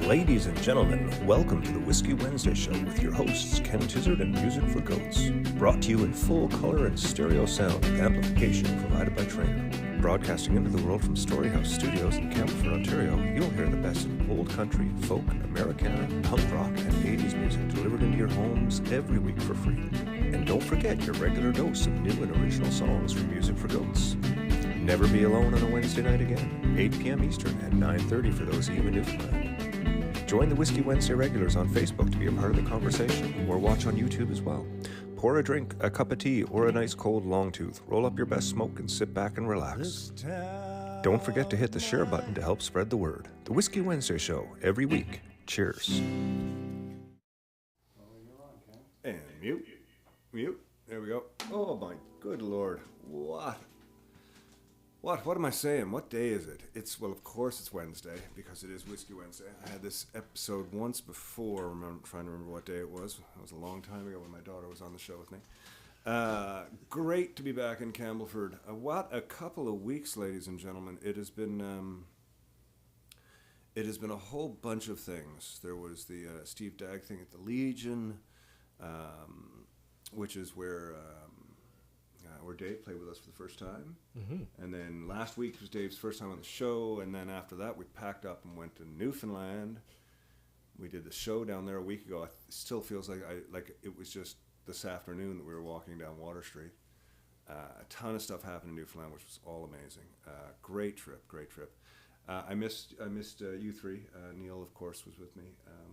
Ladies and gentlemen, welcome to the Whiskey Wednesday Show with your hosts, Ken Tizzard and Music for Goats. Brought to you in full color and stereo sound with amplification provided by Trainer. Broadcasting into the world from Storyhouse Studios in Campbellford, Ontario, you'll hear the best of old country, folk, Americana, punk rock, and 80s music delivered into your homes every week for free. And don't forget your regular dose of new and original songs from Music for Goats. Never be alone on a Wednesday night again, 8 p.m. Eastern and 9:30 for those of you in Newfoundland. Join the Whiskey Wednesday regulars on Facebook to be a part of the conversation, or watch on YouTube as well. Pour a drink, a cup of tea, or a nice cold long tooth. Roll up your best smoke and sit back and relax. Don't forget to hit the share button to help spread the word. The Whiskey Wednesday Show, every week. Cheers. And mute. Mute. There we go. Oh my good Lord. What am I saying? What day is it? Well, of course it's Wednesday, because it is Whiskey Wednesday. I had this episode once before, trying to remember what day it was. It was a long time ago when my daughter was on the show with me. Great to be back in Campbellford. What a couple of weeks, ladies and gentlemen. It has been a whole bunch of things. There was the Steve Dagg thing at the Legion, which is where Dave played with us for the first time. Mm-hmm. And then last week was Dave's first time on the show, and then after that we packed up and went to Newfoundland. We did the show down there a week ago. It still feels like it was just this afternoon that we were walking down Water Street. A ton of stuff happened in Newfoundland, which was all amazing. Great trip. I missed you three. Neil, of course, was with me,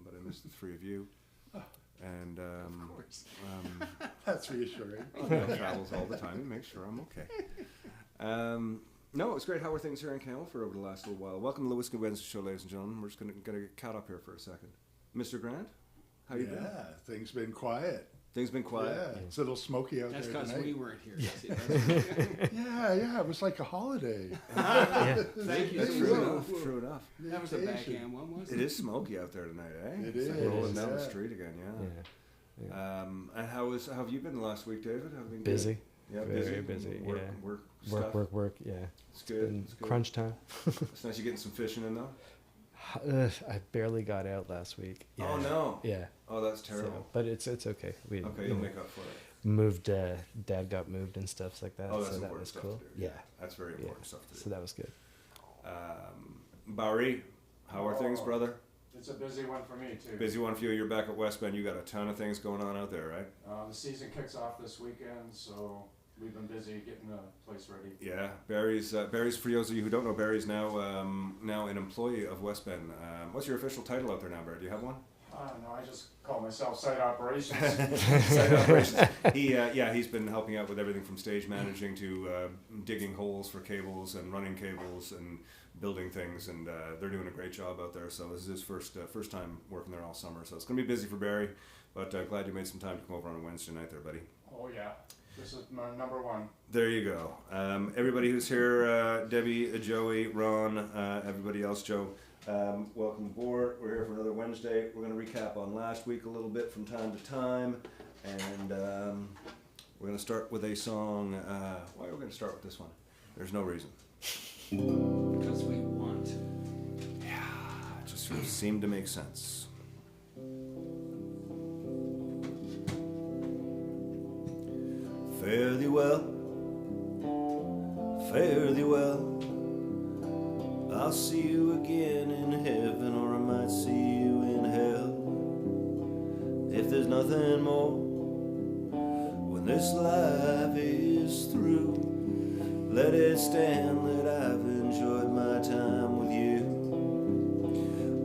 but I missed the three of you. And of course. That's reassuring. Neil travels all the time. He makes sure I'm okay. No, it was great. How are things here in Campbellford over the last little while? Welcome to the Whiskey Wednesday Show, ladies and gentlemen. We're just going to get caught up here for a second. Mr. Grant, how you been? Yeah, things been quiet. Things been quiet? Yeah, it's a little smoky out That's there tonight. because we weren't here. Yeah, it was like a holiday. Thank you. True enough. That was a backhand one, wasn't it? It is smoky out there tonight, eh? It it's is. Like rolling down the Yeah. street again, yeah. Yeah. And how have you been the last week, David? Have you been Busy. Good? Yeah, Very busy. Work, yeah. Work stuff. Work. Yeah. It's good. Been It's good. crunch time. It's nice. You getting some fishing in though? I barely got out last week. Yeah. Oh no. Yeah. Oh, that's terrible. So, but it's okay. We Okay, you'll make up for it. moved. Dad got moved and stuff like that. Oh, that's so that important was stuff cool. to do. Yeah. That's very important stuff to do. So that was good. Barry, how are things, brother? It's a busy one for me too. Busy one for you. You're back at West Bend. You got a ton of things going on out there, right? The season kicks off this weekend, so we've been busy getting the place ready. Yeah, Barry's for those of you who don't know, Barry's now an employee of West Bend. What's your official title out there now, Barry? Do you have one? No, I just call myself site operations. Site operations. He's been helping out with everything from stage managing to digging holes for cables and running cables and building things, and they're doing a great job out there. So this is his first time working there all summer. So it's going to be busy for Barry, but glad you made some time to come over on a Wednesday night there, buddy. Oh yeah, this is my number one. There you go. Everybody who's here, Debbie, Joey, Ron, everybody else, Joe, welcome aboard. We're here for another Wednesday. We're going to recap on last week a little bit from time to time, and we're going to start with a song. Why are we going to start with this one? There's no reason. Because we want to. Yeah, it just sort of seemed to make sense. Fare thee well, fare thee well. I'll see you again in heaven, or I might see you in hell. If there's nothing more, when this life is through, let it stand that I've enjoyed my time with you.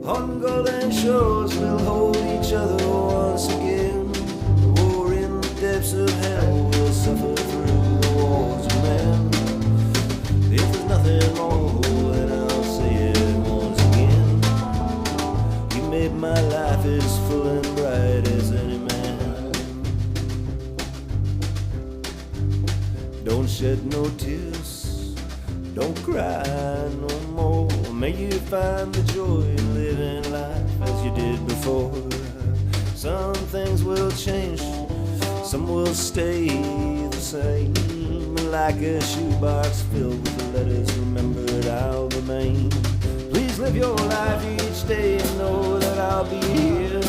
On golden shores we'll hold each other once again. The war in the depths of hell will suffer through the wars of men. If there's nothing more, then I'll say it once again. You made my life as full and bright as any man. Don't shed no tears, don't cry no more. May you find the joy in living life as you did before. Some things will change, some will stay the same. Like a shoebox filled with the letters remembered, I'll remain. Please live your life each day and know that I'll be here.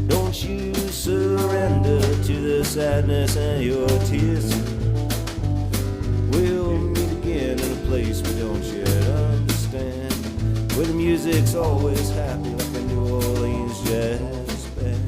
Don't you surrender to the sadness and your tears. We'll meet again in a place we don't yet understand, where the music's always happy like a New Orleans jazz band.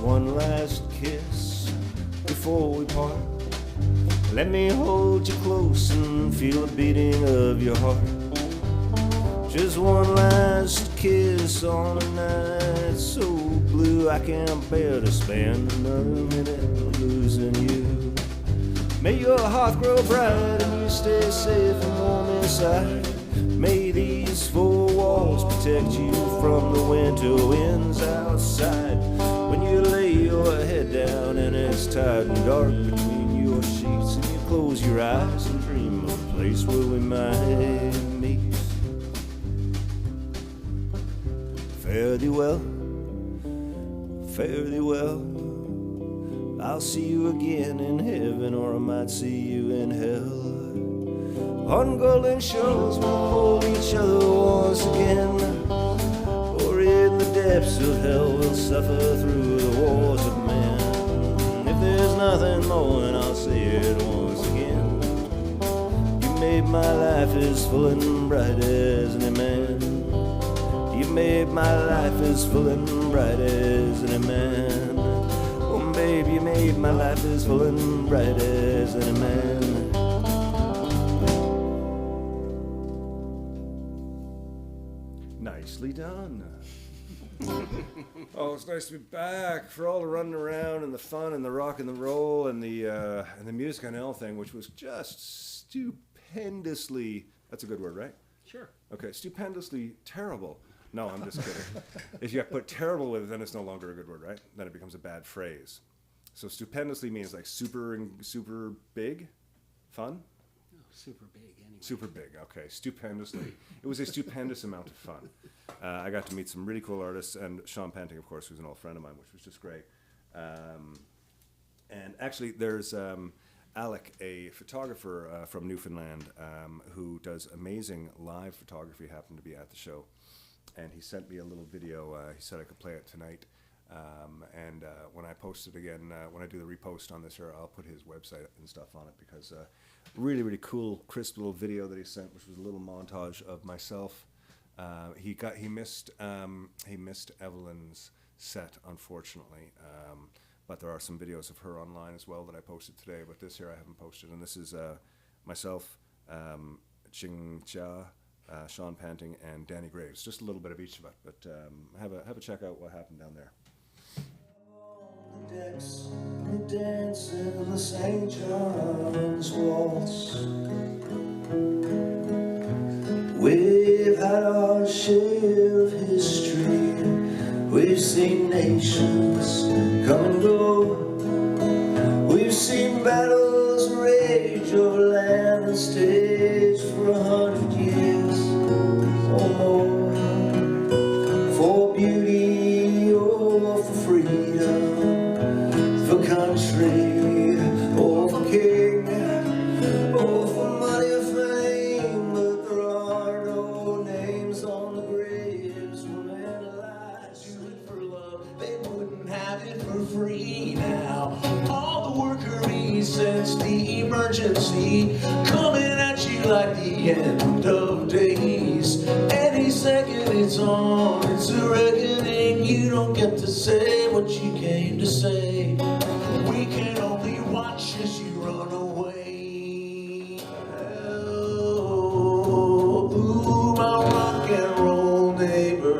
One last kiss before we part. Let me hold you close and feel the beating of your heart. Just one last kiss on a night so blue I can't bear to spend another minute losing you. May your heart grow bright and you stay safe and warm inside. May these four walls protect you from the winter winds outside. When you lay your head down and it's tight and dark between your sheets, and you close your eyes and dream of a place where we might meet. Fare thee well, fare thee well. I'll see you again in heaven, or I might see you in hell. On golden shores we'll hold each other once again, or in the depths of hell we'll suffer through the wars of men. If there's nothing more, and I'll say it once again, you made my life as full and bright as any man. You made my life as full and bright as any man. Oh babe, you made my life as full and bright as any man. Nicely done. Oh, it's nice to be back for all the running around and the fun and the rock and the roll and the music on L thing, which was just stupendously, that's a good word, right? Sure. Okay, stupendously terrible. No, I'm just kidding. If you put terrible with it, then it's no longer a good word, right? Then it becomes a bad phrase. So stupendously means like super big, fun? Oh, super big anyway. Super big, okay. Stupendously. It was a stupendous amount of fun. I got to meet some really cool artists, and Sean Panting, of course, who's an old friend of mine, which was just great. And actually, there's Alec, a photographer from Newfoundland, who does amazing live photography, happened to be at the show. And he sent me a little video. He said I could play it tonight. And when I post it again, when I do the repost on this here, I'll put his website and stuff on it, because really, really cool, crisp little video that he sent, which was a little montage of myself. He missed Evelyn's set, unfortunately, but there are some videos of her online as well that I posted today. But this here I haven't posted, and this is myself, Ching Chia, Sean Panting, and Danny Graves. Just a little bit of each of it, but have a check out what happened down there. The decks, we dance in the St. John's waltz. We've had our share of history. We've seen nations come and go. We've seen battles rage over land and stage for 100 years or more. For beauty or for freedom, for country or for king, or for money or fame, but there are no names on the graves where men alive do it for love. They wouldn't have it for free now. All the workery since the emergency, coming at you like the end of days. Any second it's on, it's a reckoning. You don't get to say what you came to say. We can only watch as you run away. Oh, ooh, my rock and roll neighbor.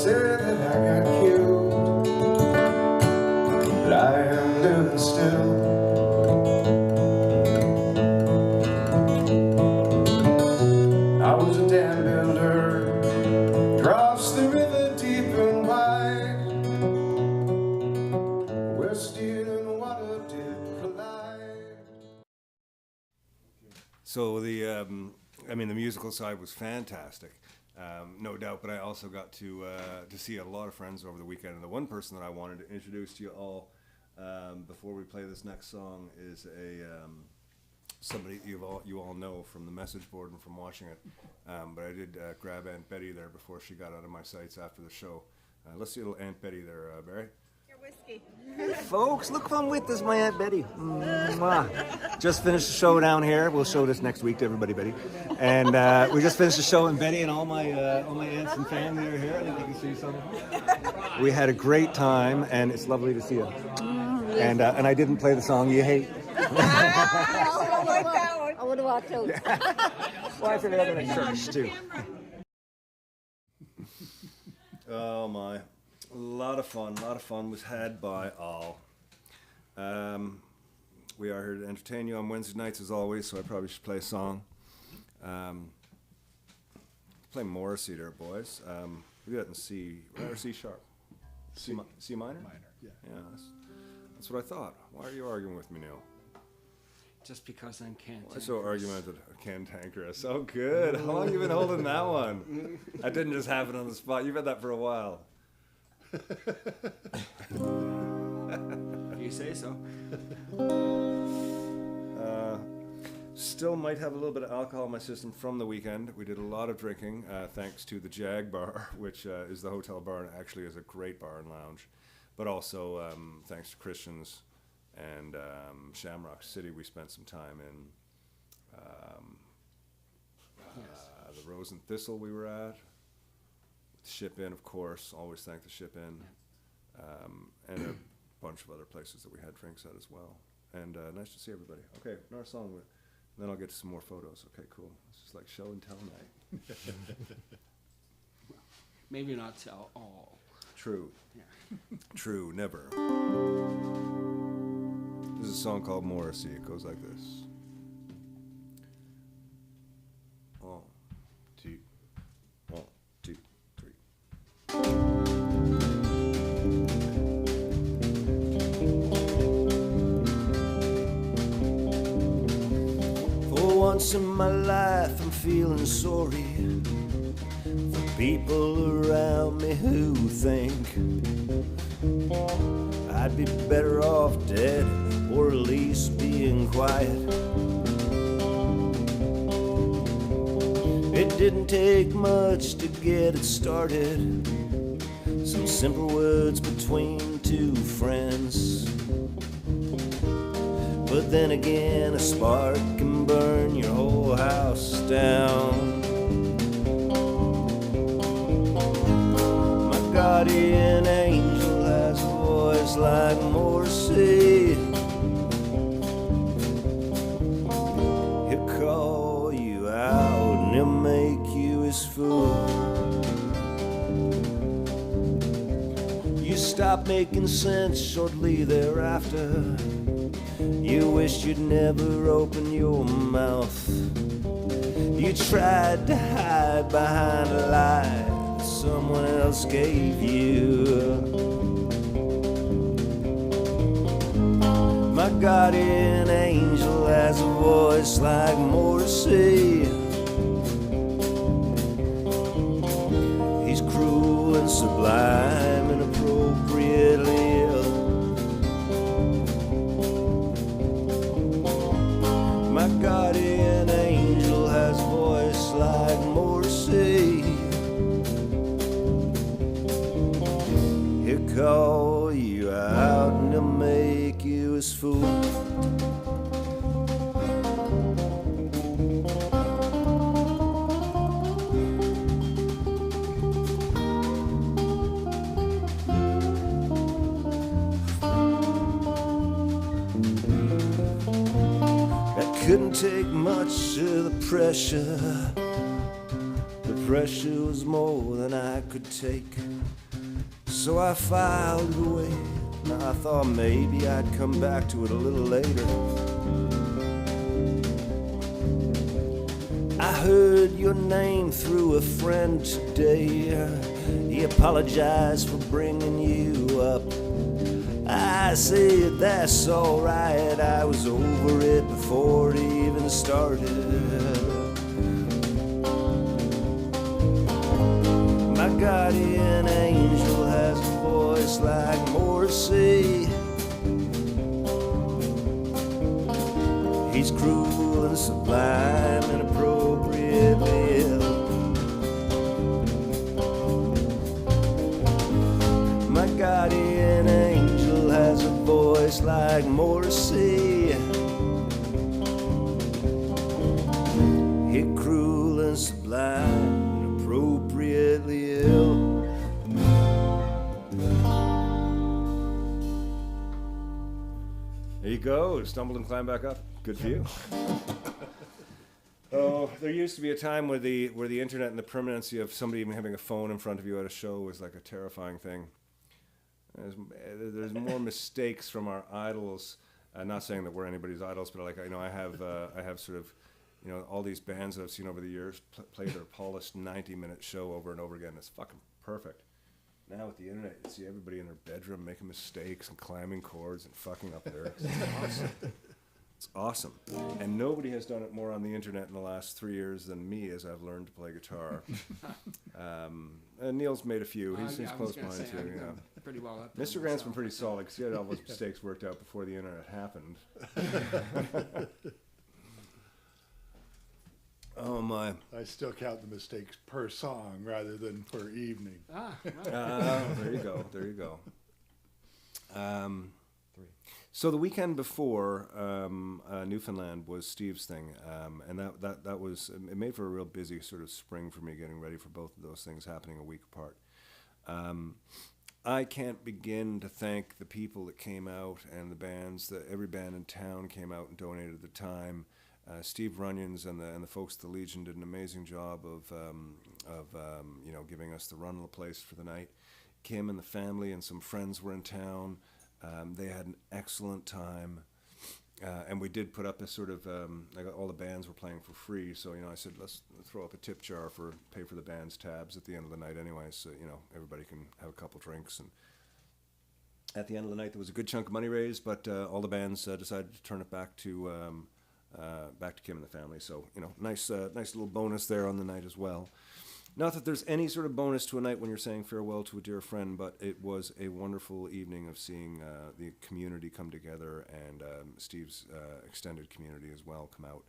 said that I got killed, but I am living still. I was a dam builder across the river deep and wide, where steel and water did collide. So the musical side was fantastic, no doubt. But I also got to see a lot of friends over the weekend. And the one person that I wanted to introduce to you all before we play this next song is somebody you all know from the message board and from watching it. But I did grab Aunt Betty there before she got out of my sights after the show. Let's see a little Aunt Betty there, Barry. Whiskey. Folks, look who I'm with. This is my Aunt Betty. Mwah. Just finished the show down here. We'll show this next week to everybody, Betty. And we just finished the show, and Betty and all my aunts and family are here. I think you can see some of them. We had a great time, and it's lovely to see you. And I didn't play the song you hate. I would have walked out. Well, I figured I'm in a church too. Oh my. A lot of fun was had by all. We are here to entertain you on Wednesday nights as always, so I probably should play a song. Play Morrissey there, boys. We got in C sharp. C minor? Minor, yeah. Yeah, that's what I thought. Why are you arguing with me, Neil? Just because I'm cantankerous. Why so argumentative? Cantankerous. Oh, good. How long have you been holding that one? I didn't just have it on the spot. You've had that for a while. You say so. Still might have a little bit of alcohol in my system from the weekend. We did a lot of drinking, thanks to the Jag Bar, which is the hotel bar and actually is a great bar and lounge. But also, thanks to Christians and Shamrock City, we spent some time in the Rose and Thistle we were at. Ship Inn, of course, always thank the Ship Inn. And a bunch of other places that we had drinks at as well. And nice to see everybody. Okay, another song, and then I'll get to some more photos. Okay, cool. It's just like show and tell night. Maybe not tell all. True. Yeah. True, never. This is a song called Morrissey. It goes like this. 1, 2, 1, 2, 3. For once in my life I'm feeling sorry for people around me who think I'd be better off dead, or at least being quiet. It didn't take much to get it started. Some simple words between two friends. But then again, a spark can burn your whole house down. My guardian angel has a voice like Morrissey. He'll call you out and he'll make you his fool. You stop making sense shortly thereafter. You wished you'd never open your mouth. You tried to hide behind a lie that someone else gave you. My guardian angel has a voice like Morrissey. He's cruel and sublime and appropriately ill. My guardian angel has a voice like Morrissey. He'll call you out and he'll make you his fool. Couldn't take much of the pressure was more than I could take. So I filed it away. Now I thought maybe I'd come back to it a little later. I heard your name through a friend today. He apologized for bringing you up. I said that's alright, I was over it before it even started. My guardian angel has a voice like Morrissey. He's cruel and sublime and appropriately ill. My guardian angel has a voice like Morrissey. He's cruel and sublime and appropriately ill. There you go. Stumbled and climbed back up. Good for you. Oh, there used to be a time where the internet and the permanency of somebody even having a phone in front of you at a show was like a terrifying thing. There's more mistakes from our idols. Not saying that we're anybody's idols, but like I have sort of, all these bands that I've seen over the years play their polished 90-minute show over and over again. It's fucking perfect. Now with the internet, you see everybody in their bedroom making mistakes and climbing chords and fucking up lyrics. It's awesome. It's awesome. And nobody has done it more on the internet in the last 3 years than me as I've learned to play guitar. And Neil's made a few. He's close behind too. Pretty well up. Mr. Grant's been pretty solid because he had all those mistakes worked out before the internet happened. Oh my! I still count the mistakes per song rather than per evening. There you go. There you go. So the weekend before Newfoundland was Steve's thing, and that was, it made for a real busy sort of spring for me, getting ready for both of those things happening a week apart. I can't begin to thank the people that came out and the bands. Every band in town came out and donated the time. Steve Runyons and the folks at the Legion did an amazing job of giving us the run of the place for the night. Kim and the family and some friends were in town. They had an excellent time, and we did put up a sort of all the bands were playing for free. So I said let's throw up a tip jar pay for the band's tabs at the end of the night anyway. So everybody can have a couple drinks. And at the end of the night there was a good chunk of money raised, but all the bands decided to turn it back to Kim and the family. So nice little bonus there on the night as well. Not that there's any sort of bonus to a night when you're saying farewell to a dear friend, but it was a wonderful evening of seeing the community come together and Steve's extended community as well come out.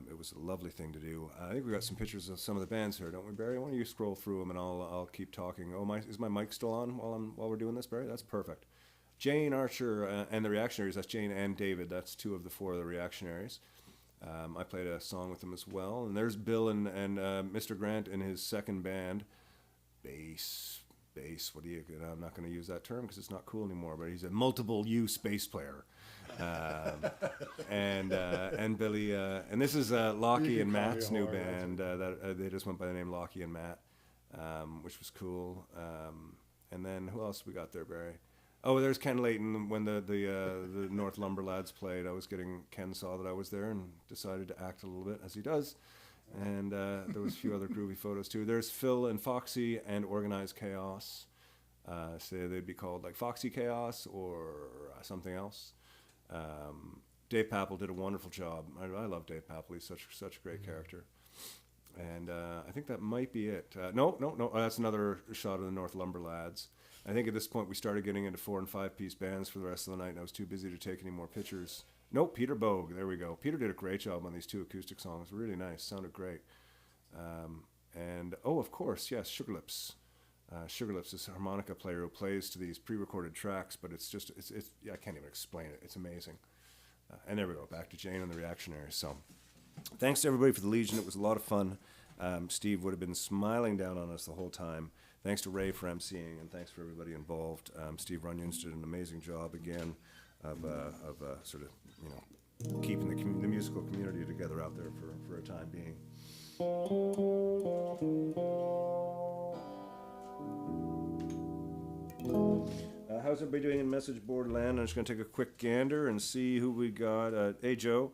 It was a lovely thing to do. I think we got some pictures of some of the bands here, don't we, Barry? Why don't you scroll through them and I'll keep talking. Oh, is my mic still on while we're doing this, Barry? That's perfect. Jane Archer and the Reactionaries. That's Jane and David. That's two of the four of the Reactionaries. I played a song with them as well. And there's Bill and Mr. Grant in his second band. Bass. I'm not going to use that term because it's not cool anymore, but he's a multiple-use bass player. And Billy, and this is Lockie and Matt's new band. That they just went by the name Lockie and Matt, which was cool. And then who else we got there, Barry? Oh, there's Ken Layton when the North Lumber Lads played. Ken saw that I was there and decided to act a little bit, as he does. And there was a few other groovy photos too. There's Phil and Foxy and Organized Chaos. So they'd be called like Foxy Chaos or something else. Dave Papple did a wonderful job. I love Dave Papple. He's such a great character. And I think that might be it. No. That's another shot of the North Lumber Lads. I think at this point we started getting into 4- and 5-piece bands for the rest of the night, and I was too busy to take any more pictures. Nope, Peter Bogue. There we go. Peter did a great job on these two acoustic songs. Really nice. Sounded great. And of course, yes, Sugarlips. Sugarlips is a harmonica player who plays to these pre-recorded tracks, but it's I can't even explain it. It's amazing. And there we go. Back to Jane and the Reactionaries. So thanks to everybody for the Legion. It was a lot of fun. Steve would have been smiling down on us the whole time. Thanks to Ray for emceeing, and thanks for everybody involved. Steve Runyons did an amazing job again of sort of keeping the musical community together out there for a time being. how's everybody doing in message board land? I'm just going to take a quick gander and see who we got. Hey, Joe.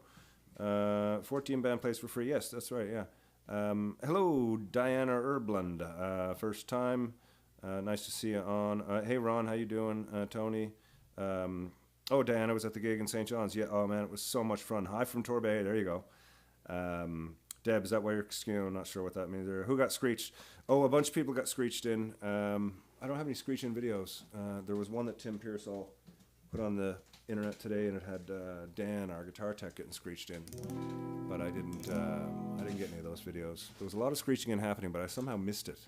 14 band plays for free. Yes, that's right, yeah. Hello, Diana Erblund. First time. Nice to see you on. Hey, Ron, how you doing? Tony. Oh, Diana was at the gig in St. John's. Yeah, oh, man, it was so much fun. Hi from Torbay. There you go. Deb, is that why you're skiing? I'm not sure what that means there. Who got screeched? Oh, a bunch of people got screeched in. I don't have any screeching videos. There was one that Tim Pearsall put on the internet today, and it had Dan, our guitar tech, getting screeched in. But I didn't get any of those videos. There was a lot of screeching in happening, but I somehow missed it.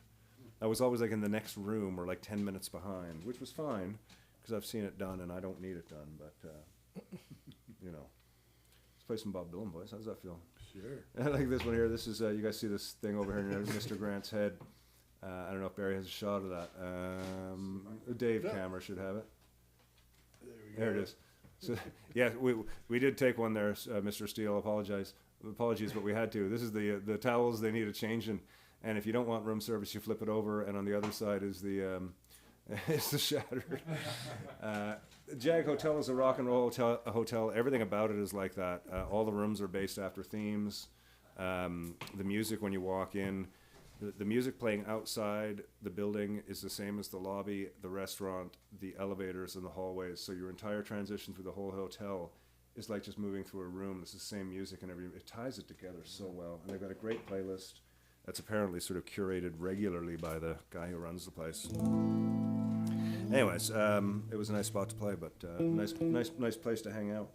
I was always like in the next room or like 10 minutes behind, which was fine because I've seen it done and I don't need it done. But you know, let's play some Bob Dylan, boys. How does that feel? Sure. I like this one here. This is you guys see this thing over here? There's Mr. Grant's head. I don't know if Barry has a shot of that. Dave camera should have it. There it is. So yeah, we did take one there, Mr. Steele. Apologies, but we had to. This is the towels they need a change in, and if you don't want room service, you flip it over, and on the other side is the is the shattered. Jag Hotel is a rock and roll hotel. Everything about it is like that. All the rooms are based after themes. The music when you walk in. The music playing outside the building is the same as the lobby, the restaurant, the elevators, and the hallways. So your entire transition through the whole hotel is like just moving through a room. It's the same music and everything. It ties it together so well. And they've got a great playlist that's apparently sort of curated regularly by the guy who runs the place. Anyways, it was a nice spot to play, but nice place to hang out.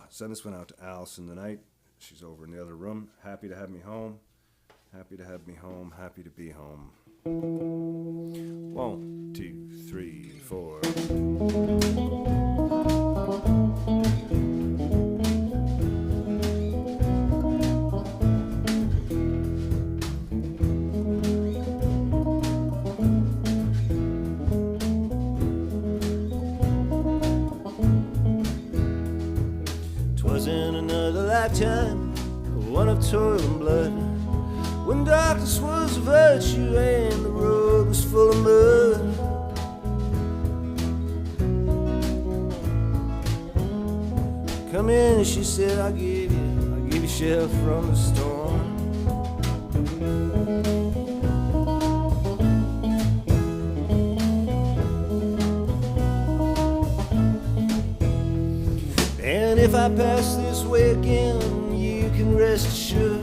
Send this one out to Allison tonight. She's over in the other room. Happy to have me home. Happy to have me home, happy to be home. 1, 2, 3, 4. Twas in another lifetime, one of toil and blood, when darkness was a virtue and the road was full of mud. Come in, she said, I'll give you shelter from the storm. And if I pass this way again, you can rest assured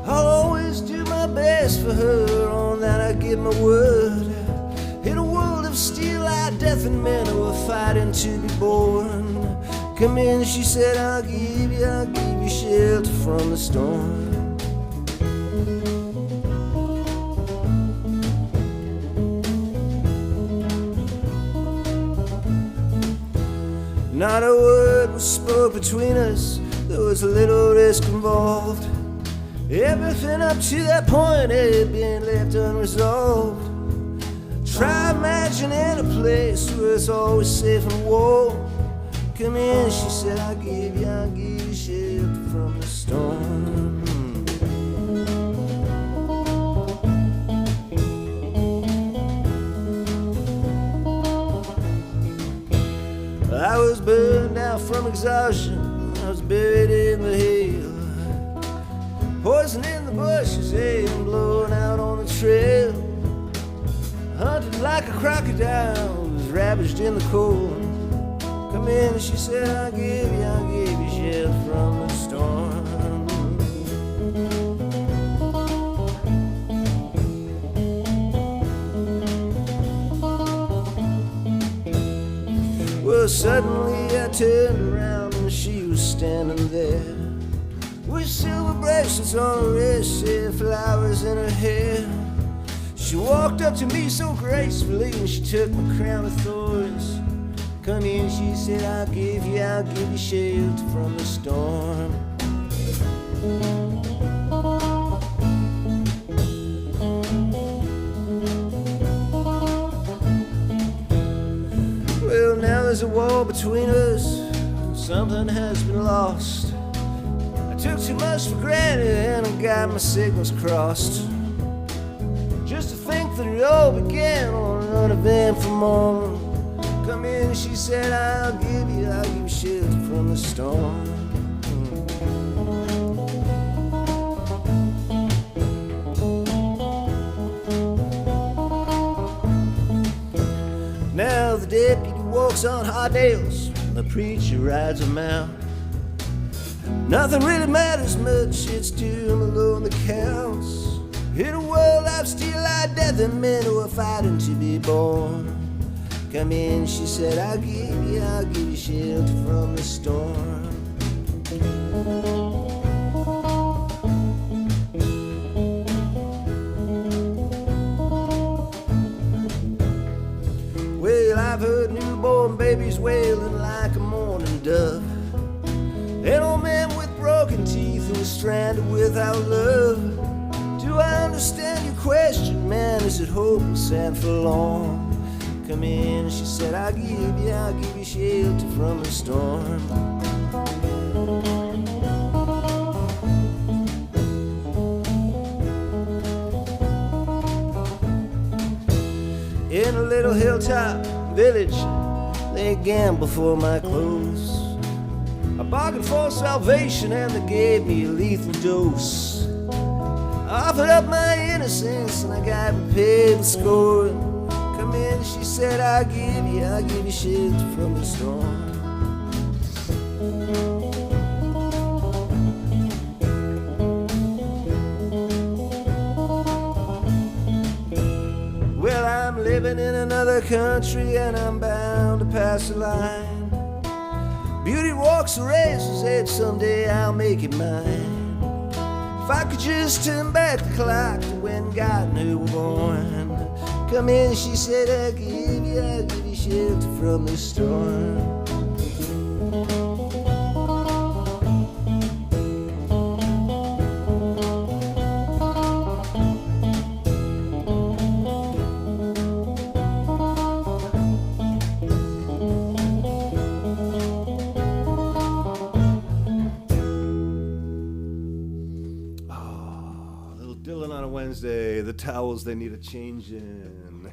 I'll always do my best for her, on that I give my word. In a world of steel-eyed death and men who are fighting to be born. Come in, she said, I'll give you shelter from the storm. Not a word was spoke between us, there was a little risk involved. Everything up to that point had been left unresolved. Try imagining a place where it's always safe and warm. Come in, she said, I'll give you shelter from the storm. I was burned out from exhaustion, I was buried in the hill. Poison in the bushes, and blowing out on the trail. Hunted like a crocodile, was ravaged in the cold. Come in, she said, I'll give you shelter from the storm. Well, suddenly I turned around and she was standing there, with silver bracelets on her wrist and flowers in her hair. She walked up to me so gracefully and she took my crown of thorns. Come in, she said, I'll give you shelter from the storm. Well, now there's a wall between us, something has been lost. I took too much for granted and I got my signals crossed. Just to think that it all began on an uneventful morning. Come in, she said, I'll give you shelter from the storm. Now the deputy walks on hot nails, and the preacher rides him out. Nothing really matters much, it's to him alone that counts. In a world of steel-eyed death and men who are fighting to be born. Come in, she said, I'll give you shelter from the storm. Well, I've heard newborn babies wailing like a mourning dove. An old man with broken teeth who was stranded without love. Do I understand your question, man? Is it hopeless and forlorn? Come in, she said, I'll give you shelter from the storm. In a little hilltop village, they gamble for my clothes. I bargained for salvation and they gave me a lethal dose. I offered up my innocence and I got paid the score. Come in, she said, I'll give you shelter from the storm. Well, I'm living in another country and I'm bound to pass a line. Beauty walks a razor's edge, someday I'll make it mine. If I could just turn back the clock to when God and her were born. Come in, she said, I'll give you shelter from the storm. Little Dylan on a Wednesday, the towels they need a change in.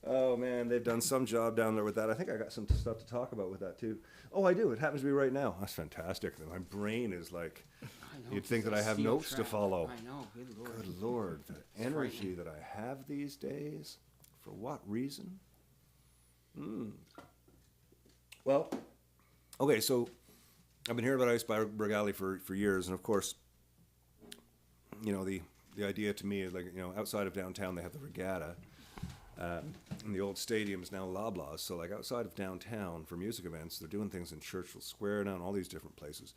Oh man, they've done some job down there with that. I think I got some stuff to talk about with that too. Oh, I do. It happens to be right now. That's fantastic. My brain is like, you'd think that I have notes to follow. I know, good Lord. Good Lord, the energy that I have these days. For what reason? Well, okay, so I've been hearing about Iceberg Alley for years, and of course, you know, the idea to me is like, you know, outside of downtown they have the regatta, and the old stadium is now Loblaws. So like outside of downtown for music events, they're doing things in Churchill Square now and all these different places.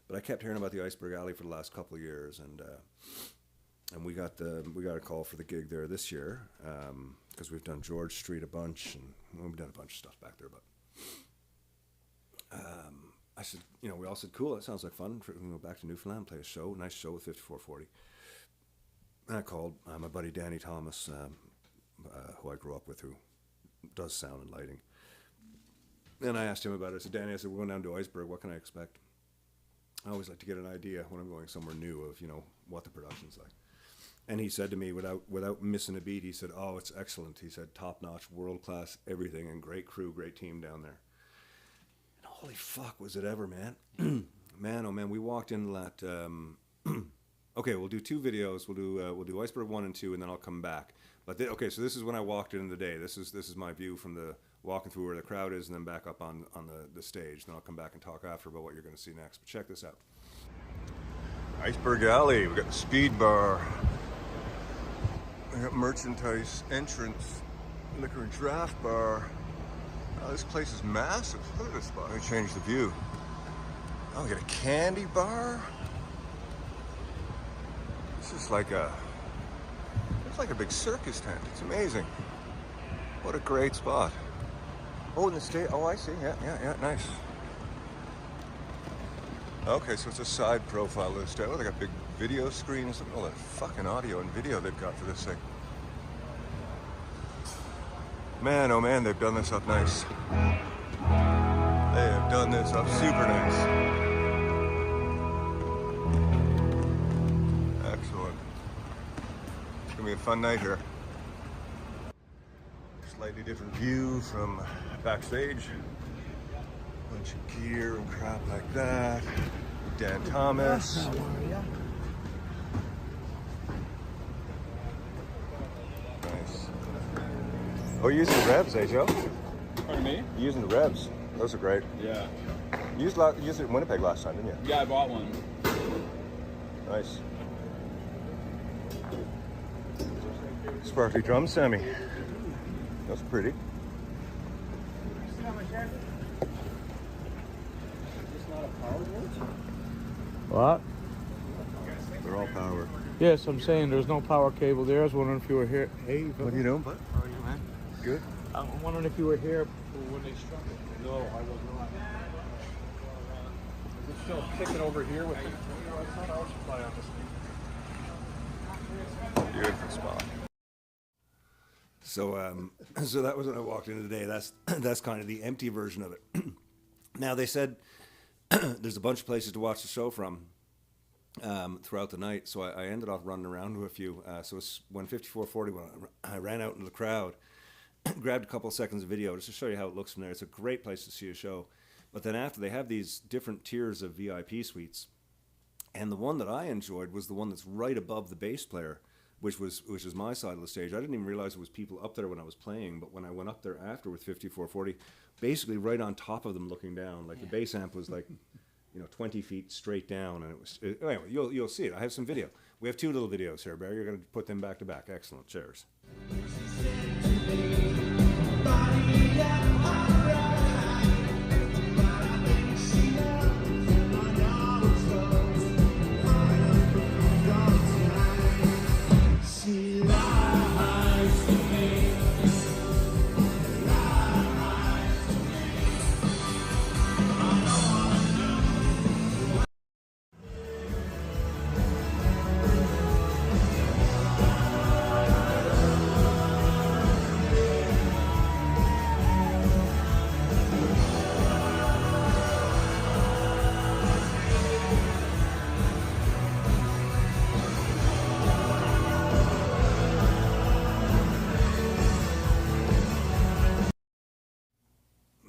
But I kept hearing about the Iceberg Alley for the last couple of years, and we got a call for the gig there this year, because we've done George Street a bunch, and we've done a bunch of stuff back there. But I said, you know, we all said, cool, that sounds like fun. We can go back to Newfoundland, play a show, nice show with 5440. And I called my buddy Danny Thomas, who I grew up with, who does sound and lighting. And I asked him about it. I said, Danny, we're going down to Iceberg. What can I expect? I always like to get an idea when I'm going somewhere new of, you know, what the production's like. And he said to me, without missing a beat, he said, oh, it's excellent. He said, top-notch, world-class, everything, and great crew, great team down there. And holy fuck, was it ever, man. Man, oh man, we walked in that... okay, we'll do two videos. We'll do Iceberg 1 and 2, and then I'll come back. But okay, so this is when I walked in the day. This is my view from the walking through where the crowd is, and then back up on the stage. Then I'll come back and talk after about what you're going to see next. But check this out. Iceberg Alley. We got the speed bar. We got merchandise entrance, liquor and draft bar. Oh, this place is massive. Look at this spot. Let me change the view. Oh, we got a candy bar. This is like it's like a big circus tent. It's amazing. What a great spot. Oh, and the stage. Oh, I see. Yeah, nice. Okay, so it's a side profile of the stage. Oh, they got big video screens. Look at all that fucking audio and video they've got for this thing. Man, oh man, they've done this up nice. They have done this up super nice. Excellent. It's gonna be a fun night here. Slightly different view from backstage. Bunch of gear and crap like that. Dan Thomas. Nice. Oh, you're using the Revs, eh, Joe? Pardon me? You're using the Revs. Those are great. Yeah. You used it in Winnipeg last time, didn't you? Yeah, I bought one. Nice. Sparkly drum, Sammy. That's pretty. What? They're all power. Yes, I'm saying there's no power cable there. I was wondering if you were here. Hey, What are you doing, bud? how are you, man? Good. I'm wondering if you were here when they struck it. No, I was not. Is it still kicking over here with the power supply on this thing? Beautiful spot. So that was when I walked in today. That's kind of the empty version of it. Now they said there's a bunch of places to watch the show from throughout the night. So I ended up running around to a few. So it's when 5440 when I ran out into the crowd, grabbed a couple of seconds of video just to show you how it looks from there. It's a great place to see a show. But then after they have these different tiers of VIP suites, and the one that I enjoyed was the one that's right above the bass player, which was my side of the stage. I didn't even realize there was people up there when I was playing, but when I went up there after with 5440, basically right on top of them looking down, like the bass amp was like, 20 feet straight down, and it was anyway. You'll see it. I have some video. We have two little videos here, Barry. You're going to put them back to back. Excellent. Cheers.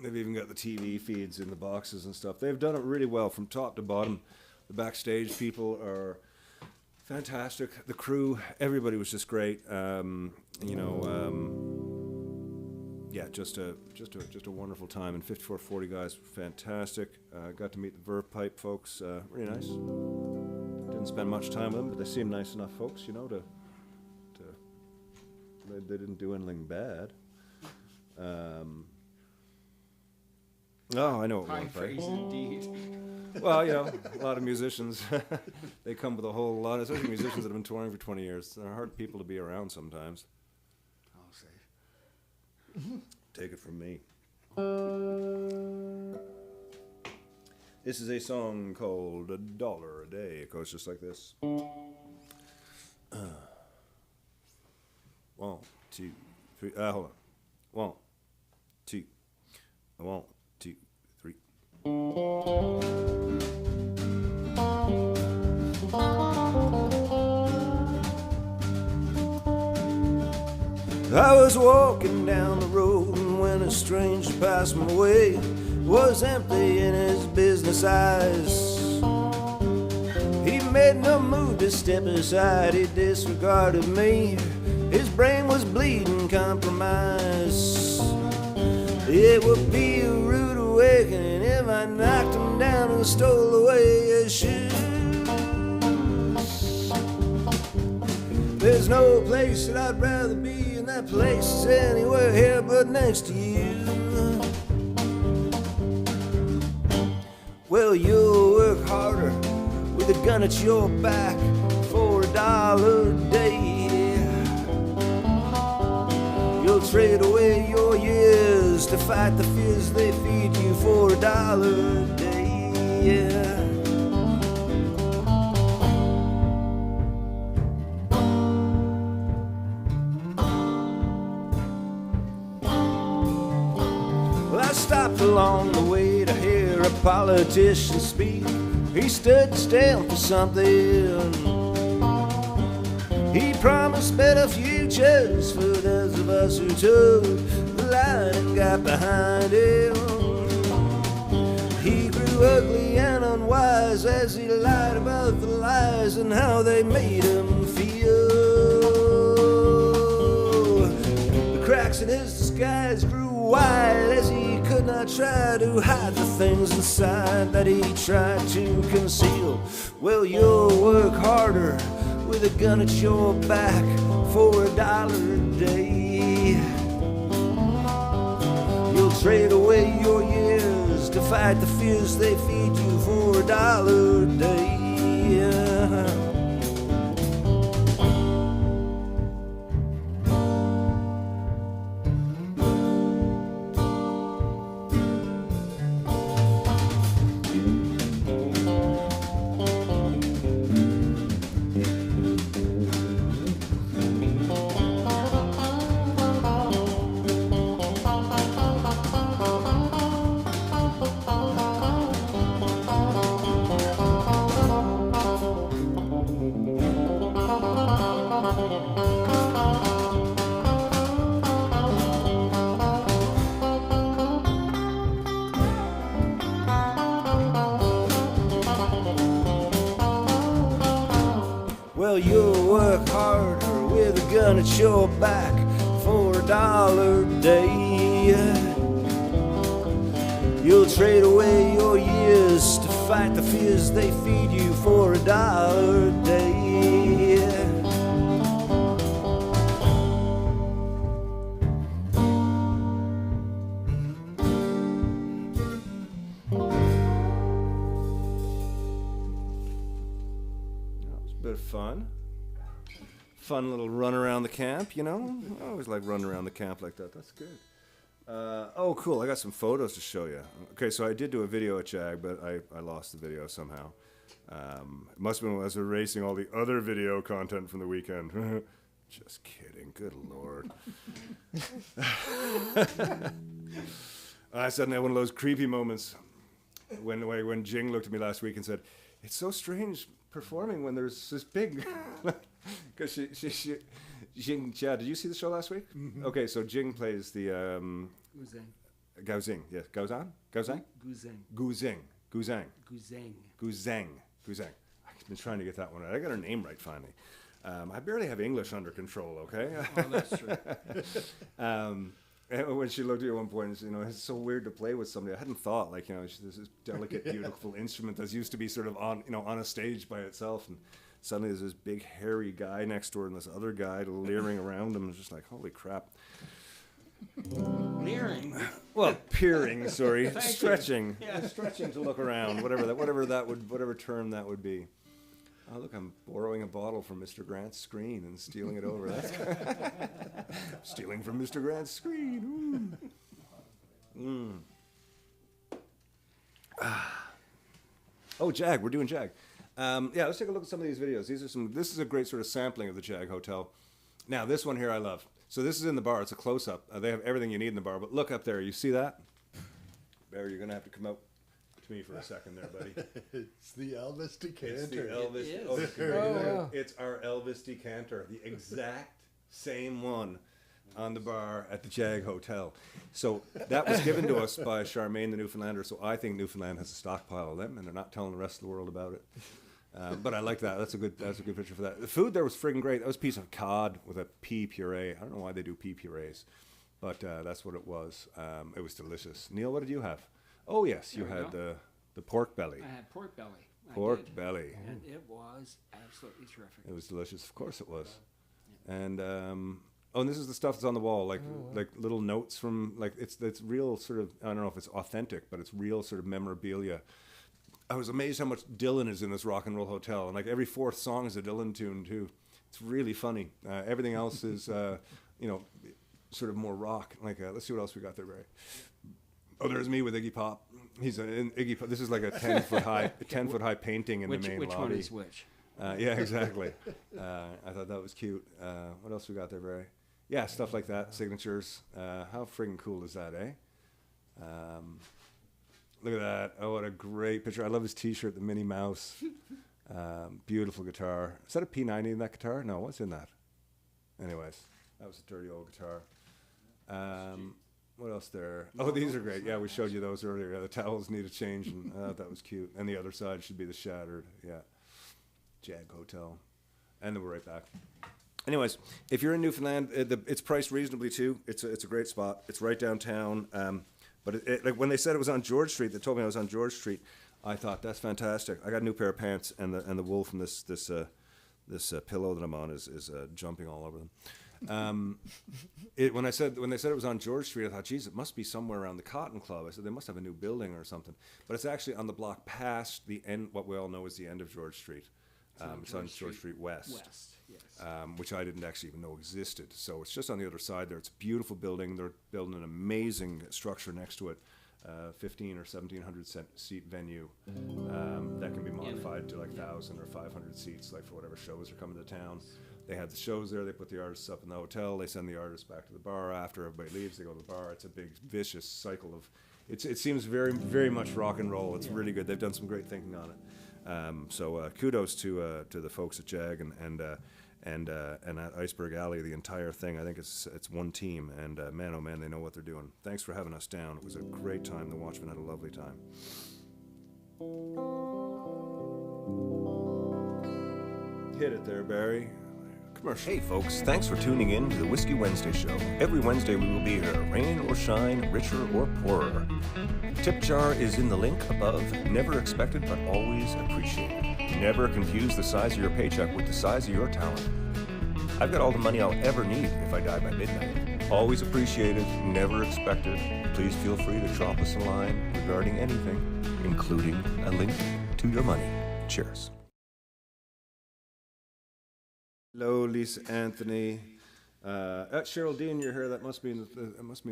They've even got the TV feeds in the boxes and stuff. They've done it really well from top to bottom. The backstage people are fantastic. The crew, everybody was just great. Yeah, just a wonderful time. And 5440 guys, fantastic. Got to meet the Verve Pipe folks, really nice. Didn't spend much time with them, but they seem nice enough folks, they didn't do anything bad. Oh, I know it High won't, right? praise indeed. Well, a lot of musicians, they come with a whole lot, especially musicians that have been touring for 20 years. They're hard people to be around sometimes. I'll say. Take it from me. This is a song called $1 a Day. It goes just like this. 1, 2, 3. Hold on. 1, 2. 1, 2, 3. I was walking down the road and when a stranger passed my way, was empty in his business eyes. He made no move to step aside, he disregarded me. His brain was bleeding compromise. It would be a rude awakening if I knocked him down and stole away his shoes. There's no place that I'd rather be, and that place is anywhere here but next to you. Well, you'll work harder with a gun at your back for $1 a day. You'll trade away your years to fight the fears they feed you for $1 a day. Yeah. Well, I stopped along the way to hear a politician speak. He stood still for something. He promised better futures for those of us who took side and got behind him. He grew ugly and unwise as he lied about the lies and how they made him feel. The cracks in his disguise grew wide as he could not try to hide the things inside that he tried to conceal. Well, you'll work harder with a gun at your back for $1 a day. You'll trade away your years to fight the fears they feed you for $1 a day. Well, you'll work harder with a gun at your back for $1 a day. You'll trade away your years to fight the fears they feed you for $1 a day. Bit of fun. Fun little run around the camp, you know? I always like running around the camp like that. That's good. Oh, cool. I got some photos to show you. Okay, so I did do a video at Jag, but I lost the video somehow. It must have been when I was erasing all the other video content from the weekend. Just kidding. Good Lord. I suddenly had one of those creepy moments when Jing looked at me last week and said, "It's so strange performing when there's this big," because Jing Jia. Did you see the show last week? Mm-hmm. Okay, so Jing plays the Gaozing. Yes, Gaozan. Gaozang. Guzang. I've been trying to get that one right. I got her name right finally. I barely have English under control. Okay. Oh, that's true. And when she looked at me at one point, you know, it's so weird to play with somebody. I hadn't thought, like, you know, there's this delicate, beautiful instrument that's used to be sort of on, you know, on a stage by itself, and suddenly there's this big hairy guy next to her and this other guy leering around him. It's just like, holy crap. Leering. Well, peering. Sorry, stretching. Yeah, stretching to look around. Whatever term that would be. Oh, look, I'm borrowing a bottle from Mr. Grant's screen and stealing it over. That's stealing from Mr. Grant's screen. Oh, Jag, we're doing Jag. Yeah, let's take a look at some of these videos. This is a great sort of sampling of the Jag Hotel. Now, this one here I love. So this is in the bar. It's a close-up. They have everything you need in the bar, but look up there. You see that? Barry, you're going to have to come out to me for a second there, buddy. It's the Elvis decanter. It's the Elvis. It is. Oh, wow. it's our Elvis decanter, the exact same one on the bar at the Jag Hotel. So that was given to us by Charmaine, the Newfoundlander. So I think Newfoundland has a stockpile of them, and they're not telling the rest of the world about it. But I like that. That's a good picture for that. The food there was friggin' great. That was a piece of cod with a pea puree. I don't know why they do pea purees, but that's what it was. It was delicious. Neil, what did you have? Oh yes, you had the pork belly. I had pork belly. Pork belly. And it was absolutely terrific. It was delicious. Of course it was. And and this is the stuff that's on the wall, like little notes from, like, it's real sort of, I don't know if it's authentic, but it's real sort of memorabilia. I was amazed how much Dylan is in this rock and roll hotel, and like every fourth song is a Dylan tune too. It's really funny. Everything else is sort of more rock. Like let's see what else we got there, Barry. Oh, there's me with Iggy Pop. He's in Iggy Pop. This is like a 10-foot high painting in the main which lobby. one is which? Yeah, exactly. I thought that was cute. What else we got there, Barry? Yeah, stuff like that, signatures. How friggin' cool is that, eh? Look at that. Oh, what a great picture. I love his T-shirt, the Minnie Mouse. Beautiful guitar. Is that a P90 in that guitar? No, what's in that? Anyways, that was a dirty old guitar. What else there? Oh, these are great. Yeah, we showed you those earlier. Yeah, the towels need a change, and that was cute. And the other side should be the shattered. Yeah, Jag Hotel, and then we're right back. Anyways, if you're in Newfoundland, it's priced reasonably too. It's a great spot. It's right downtown. But like when they said it was on George Street, they told me I was on George Street. I thought that's fantastic. I got a new pair of pants, and the wool from this pillow that I'm on is jumping all over them. When they said it was on George Street, I thought, geez, it must be somewhere around the Cotton Club. I said they must have a new building or something. But it's actually on the block past the end, what we all know is the end of George Street. It's on George Street West. Yes. Which I didn't actually even know existed. So it's just on the other side there. It's a beautiful building. They're building an amazing structure next to it. 15 or 1,700 seat venue that can be modified to like 1,000 or 500 seats, like for whatever shows are coming to town. They have the shows there. They put the artists up in the hotel. They send the artists back to the bar after everybody leaves. They go to the bar. It's a big vicious cycle of. It seems very very much rock and roll. It's really good. They've done some great thinking on it. So kudos to the folks at Jag and at Iceberg Alley, the entire thing. I think it's one team, and man, oh man, they know what they're doing. Thanks for having us down. It was a great time. The Watchmen had a lovely time. Hit it there, Barry. Commercial. Hey folks, thanks for tuning in to the Whiskey Wednesday show. Every Wednesday we will be here, rain or shine, richer or poorer. Tip jar is in the link above. Never expected but always appreciated. Never confuse the size of your paycheck with the size of your talent. I've got all the money I'll ever need if I die by midnight. Always appreciated, never expected. Please feel free to drop us a line regarding anything, including a link to your money. Cheers. Hello, Lisa Anthony. Cheryl Dean, you're here. That must mean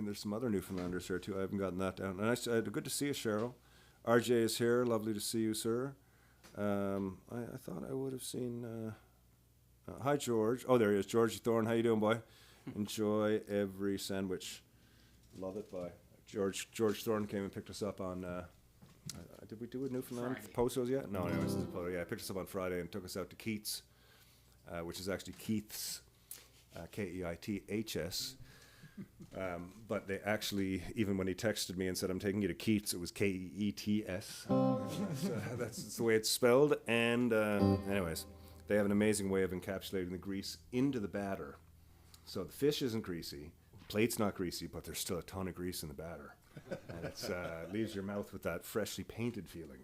there's some other Newfoundlanders here too. I haven't gotten that down. And good to see you, Cheryl. RJ is here. Lovely to see you, sir. I thought I would have seen. Hi, George. Oh, there he is. George Thorne. How you doing, boy? Enjoy every sandwich. Love it, boy. George Thorne came and picked us up on. Did we do a Newfoundland Postos yet? No, anyways, this is a photo. Yeah, picked us up on Friday and took us out to Keith's. Which is actually Keith's, Keiths. But they actually, even when he texted me and said, I'm taking you to Keith's, it was Keets. That's the way it's spelled. And anyways, they have an amazing way of encapsulating the grease into the batter. So the fish isn't greasy, the plate's not greasy, but there's still a ton of grease in the batter. And it leaves your mouth with that freshly painted feeling,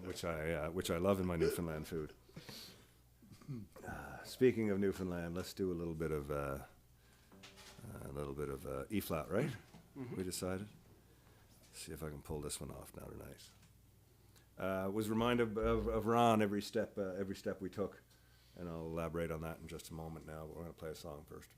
which I love in my Newfoundland food. Speaking of Newfoundland, let's do a little bit of E flat, right? Mm-hmm. We decided. See if I can pull this one off now tonight. Was reminded of Ron every step we took, and I'll elaborate on that in just a moment. Now, but we're going to play a song first.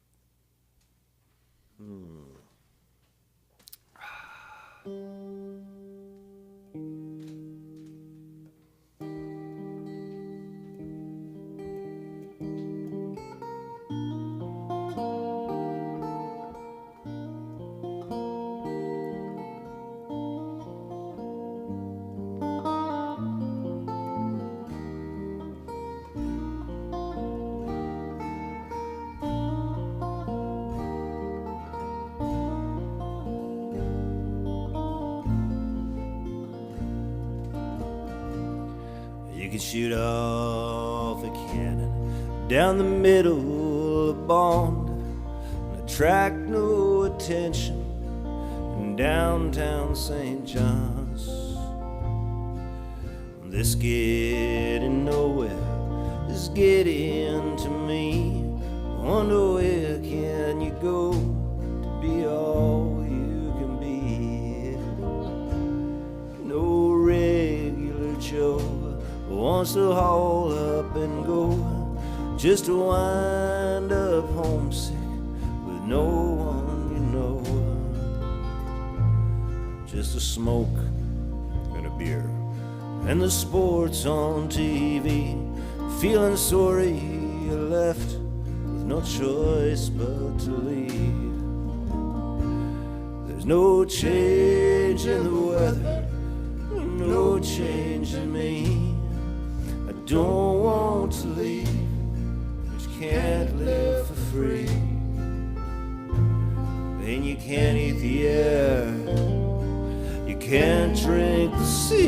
You can shoot off a cannon down the middle of Bond and attract no attention in downtown St. John's. This getting nowhere is getting to me. Wonder where can you go to be all you can be? No regular Joe wants to haul up and go, just to wind up homesick with no one you know. Just a smoke and a beer and the sports on TV, feeling sorry you left with no choice but to leave. There's no change in the weather, no change in me. I don't want to leave, but you can't live for free. And you can't eat the air, you can't drink the sea.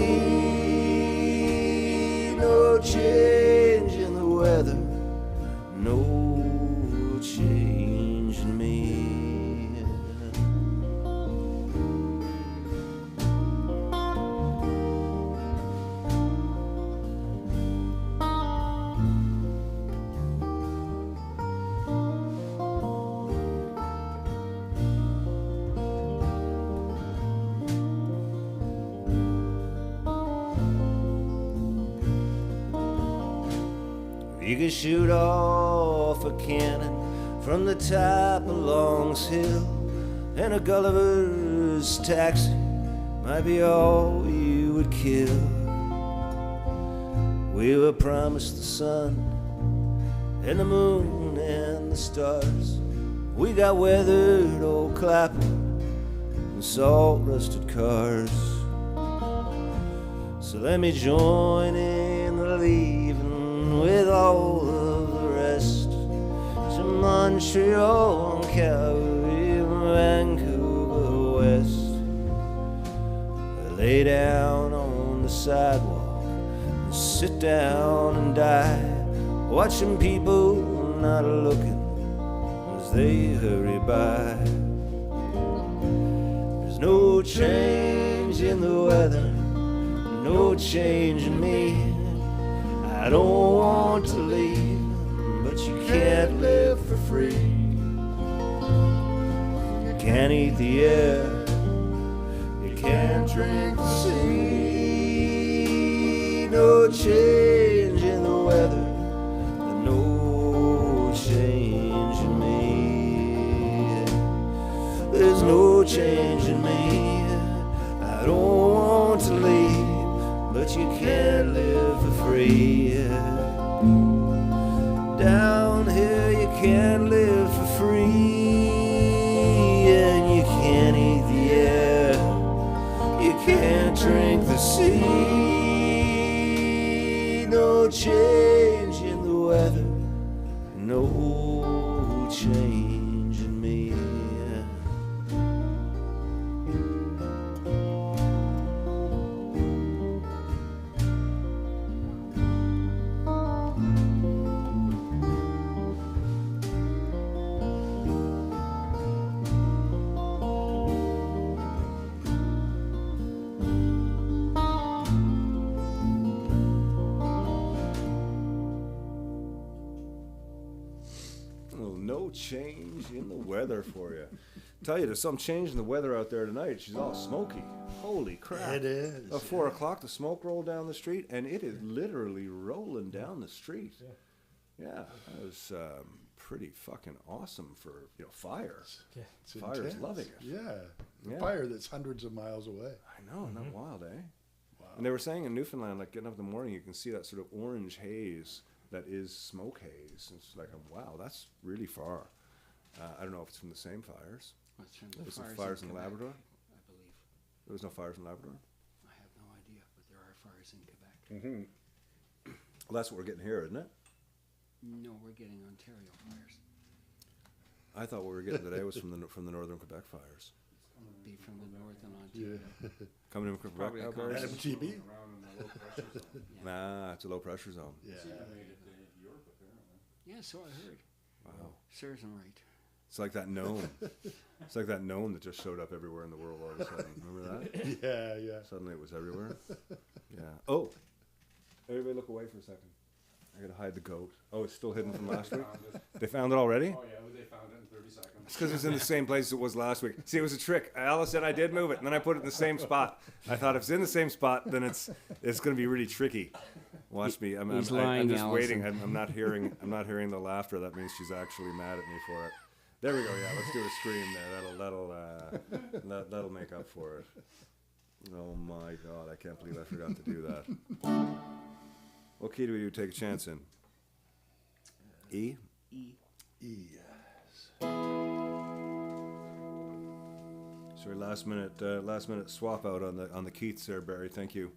No change in the weather, no change in me. You can shoot off a cannon from the top of Long's Hill, and a Gulliver's taxi might be all you would kill. We were promised the sun and the moon and the stars. We got weathered old Clapham and salt-rusted cars. So let me join in the leaving with all of the rest to Montreal, Calgary, Vancouver West. I lay down on the sidewalk and sit down and die, watching people not looking as they hurry by. There's no change in the weather, no change in me. I don't want to leave, but you can't live for free. You can't eat the air, you can't drink the sea. No change in the weather, and no change in me. There's no change in me. I don't want to leave, but you can't live for free. Down here you can't live for free, and you can't eat the air, you can't drink the sea. No change in the weather, no change in me. No change in the weather for you. Tell you, there's some change in the weather out there tonight. She's all smoky. Holy crap. It is. At 4 o'clock, the smoke rolled down the street, and it is literally rolling down the street. Yeah, that was pretty fucking awesome for, fire. Yeah. It's Fire's intense. loving it. Yeah. The Yeah. fire that's hundreds of miles away. I know, isn't that wild, eh? Wow. And they were saying in Newfoundland, like getting up in the morning, you can see that sort of orange haze that is smoke haze. It's like, wow, that's really far. I don't know if it's from the same fires. What's from There's some fires fires in Quebec, Labrador? I believe. There was no fires in Labrador? I have no idea, but there are fires in Quebec. Mm-hmm. Well, that's what we're getting here, isn't it? No, we're getting Ontario fires. I thought what we were getting today was from the northern Quebec fires. Be from the north and Ontario. Coming in from Quebec Probably a now, Barry? combination. MTB? Around in the low pressure zone. Nah, it's a low pressure zone. Yeah. It's even made it to Europe, apparently. Yeah, so I heard. Wow. Serves him right. It's like that gnome. It's like that gnome that just showed up everywhere in the world all of a sudden. Remember that? Yeah, yeah. Suddenly it was everywhere. Yeah. Oh, everybody look away for a second. I gotta hide the goat. Oh, it's still hidden from last week? Found it. They found it already? Oh, yeah, they found it in 30 seconds. It's because it's in the same place it was last week. See, it was a trick. Alice said I did move it, and then I put it in the same spot. I thought if it's in the same spot, then it's going to be really tricky. Watch me. I'm He's lying, just waiting. Allison. I'm not hearing. I'm not hearing the laughter. That means she's actually mad at me for it. There we go. Yeah, let's do a scream there. That'll make up for it. Oh my God! I can't believe I forgot to do that. What key do we do? Take a chance in. E. E. Yes. Sorry, last minute swap out on the Keiths there, Barry. Thank you.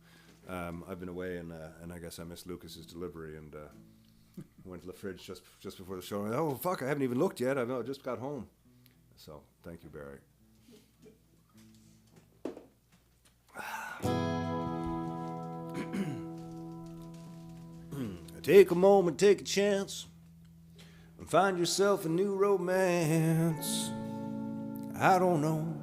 I've been away and I guess I missed Lucas's delivery and went to the fridge just before the show. And, oh fuck! I haven't even looked yet. I just got home. So thank you, Barry. Take a moment, take a chance, and find yourself a new romance. I don't know.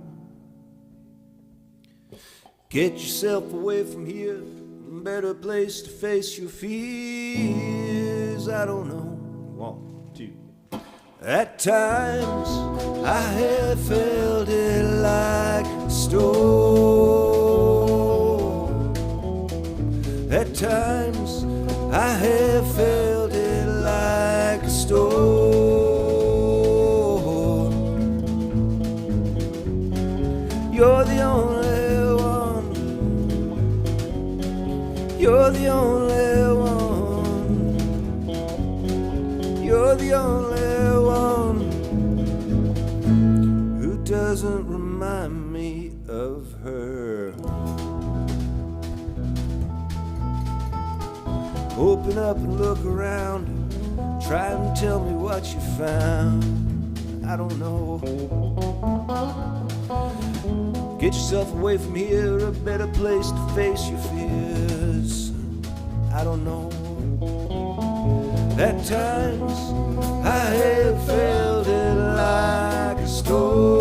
Get yourself away from here, a better place to face your fears. I don't know. 1, 2. At times I have felt it like a storm. At times I have felt it like a storm. You're the only one. You're the only one. You're the only one who doesn't remind me of her. Open up and look around. Try and tell me what you found. I don't know. Get yourself away from here, a better place to face your fears. I don't know. At times I have felt it like a storm.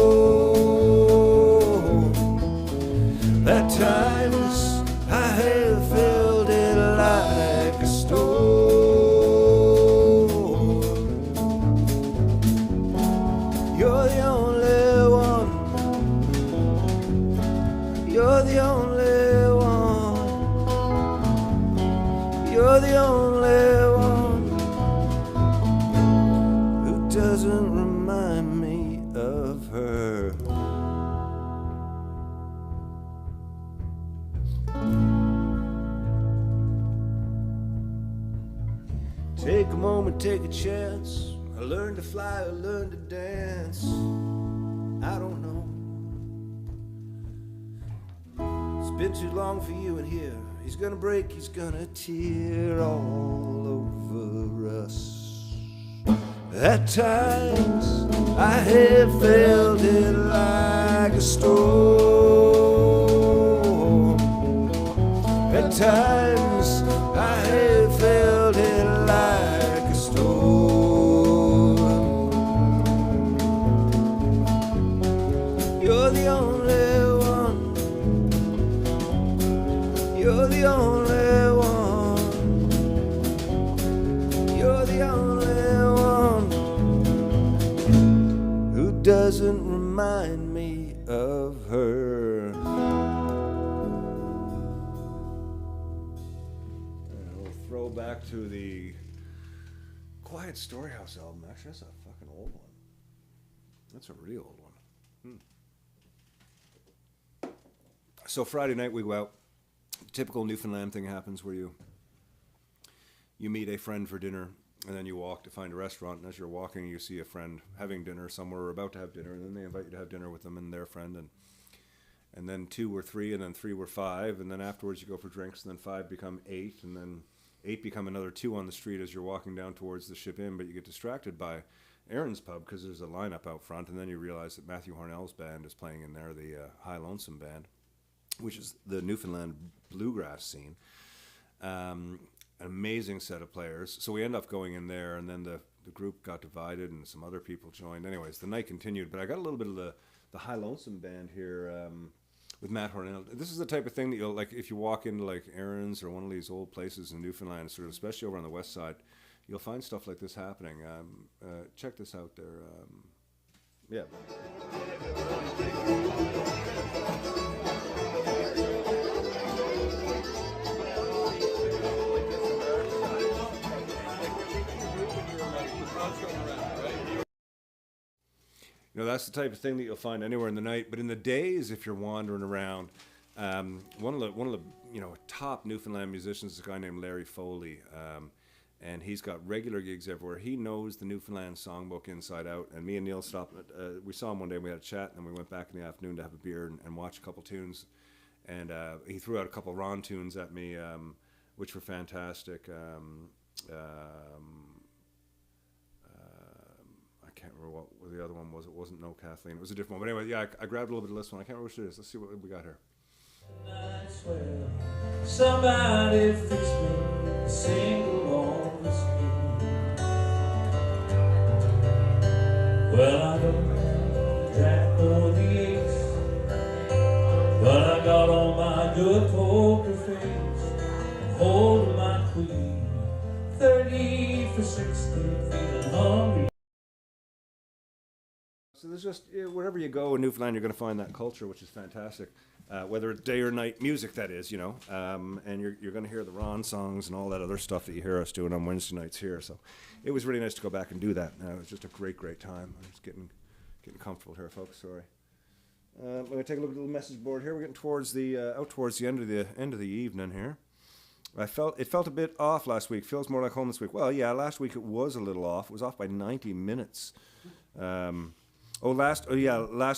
At times I have felt it like a storm. You're the only one. You're the only one. You're the only one who doesn't remind me of her. Take a moment, take a chance. I learned to fly, I learned to dance. I don't know. It's been too long for you in here. He's gonna break, he's gonna tear all over us. At times I have felt it like a storm. At times I have felt it like a storm. You're the only one. You're the only one. You're the only one who doesn't remind me of her. And we'll throw back to the Quiet Storyhouse album. Actually, that's a fucking old one. That's a really old one. So Friday night we go out. Typical Newfoundland thing happens where you meet a friend for dinner, and then you walk to find a restaurant, and as you're walking you see a friend having dinner somewhere or about to have dinner, and then they invite you to have dinner with them and their friend, and then 2 were 3, and then 3 were 5, and then afterwards you go for drinks, and then 5 become 8, and then 8 become another 2 on the street as you're walking down towards the Ship Inn, but you get distracted by Aaron's Pub because there's a lineup out front, and then you realize that Matthew Hornell's band is playing in there, the High Lonesome Band, which is the Newfoundland bluegrass scene. An amazing set of players. So we end up going in there, and then the group got divided and some other people joined. Anyways, the night continued, but I got a little bit of the High Lonesome Band here with Matt Hornell. This is the type of thing that you'll, like, if you walk into like Aaron's or one of these old places in Newfoundland, sort of, especially over on the west side, you'll find stuff like this happening. Check this out there. Yeah. You know, that's the type of thing that you'll find anywhere in the night. But in the days, if you're wandering around, one of the top Newfoundland musicians is a guy named Larry Foley, and he's got regular gigs everywhere. He knows the Newfoundland songbook inside out. And me and Neil stopped. We saw him one day, and we had a chat, and then we went back in the afternoon to have a beer and watch a couple tunes. And he threw out a couple Ron tunes at me, which were fantastic. I can't remember what the other one was. It wasn't No Kathleen. It was a different one. But anyway, yeah, I grabbed a little bit of this one. I can't remember which it is. Let's see what we got here. I swear somebody fixed me a single hold of my queen, 30 for 60, feeling hungry. So there's just, wherever you go in Newfoundland, you're going to find that culture, which is fantastic. Whether it's day or night music, that is, you know. And you're going to hear the Ron songs and all that other stuff that you hear us doing on Wednesday nights here. So it was really nice to go back and do that. It was just a great, great time. I'm just getting comfortable here, folks. Sorry. I'm going to take a look at the little message board here. We're getting towards the out towards the end of the evening here. It felt a bit off last week. Feels more like home this week. Well, yeah, last week it was a little off. It was off by 90 minutes. Last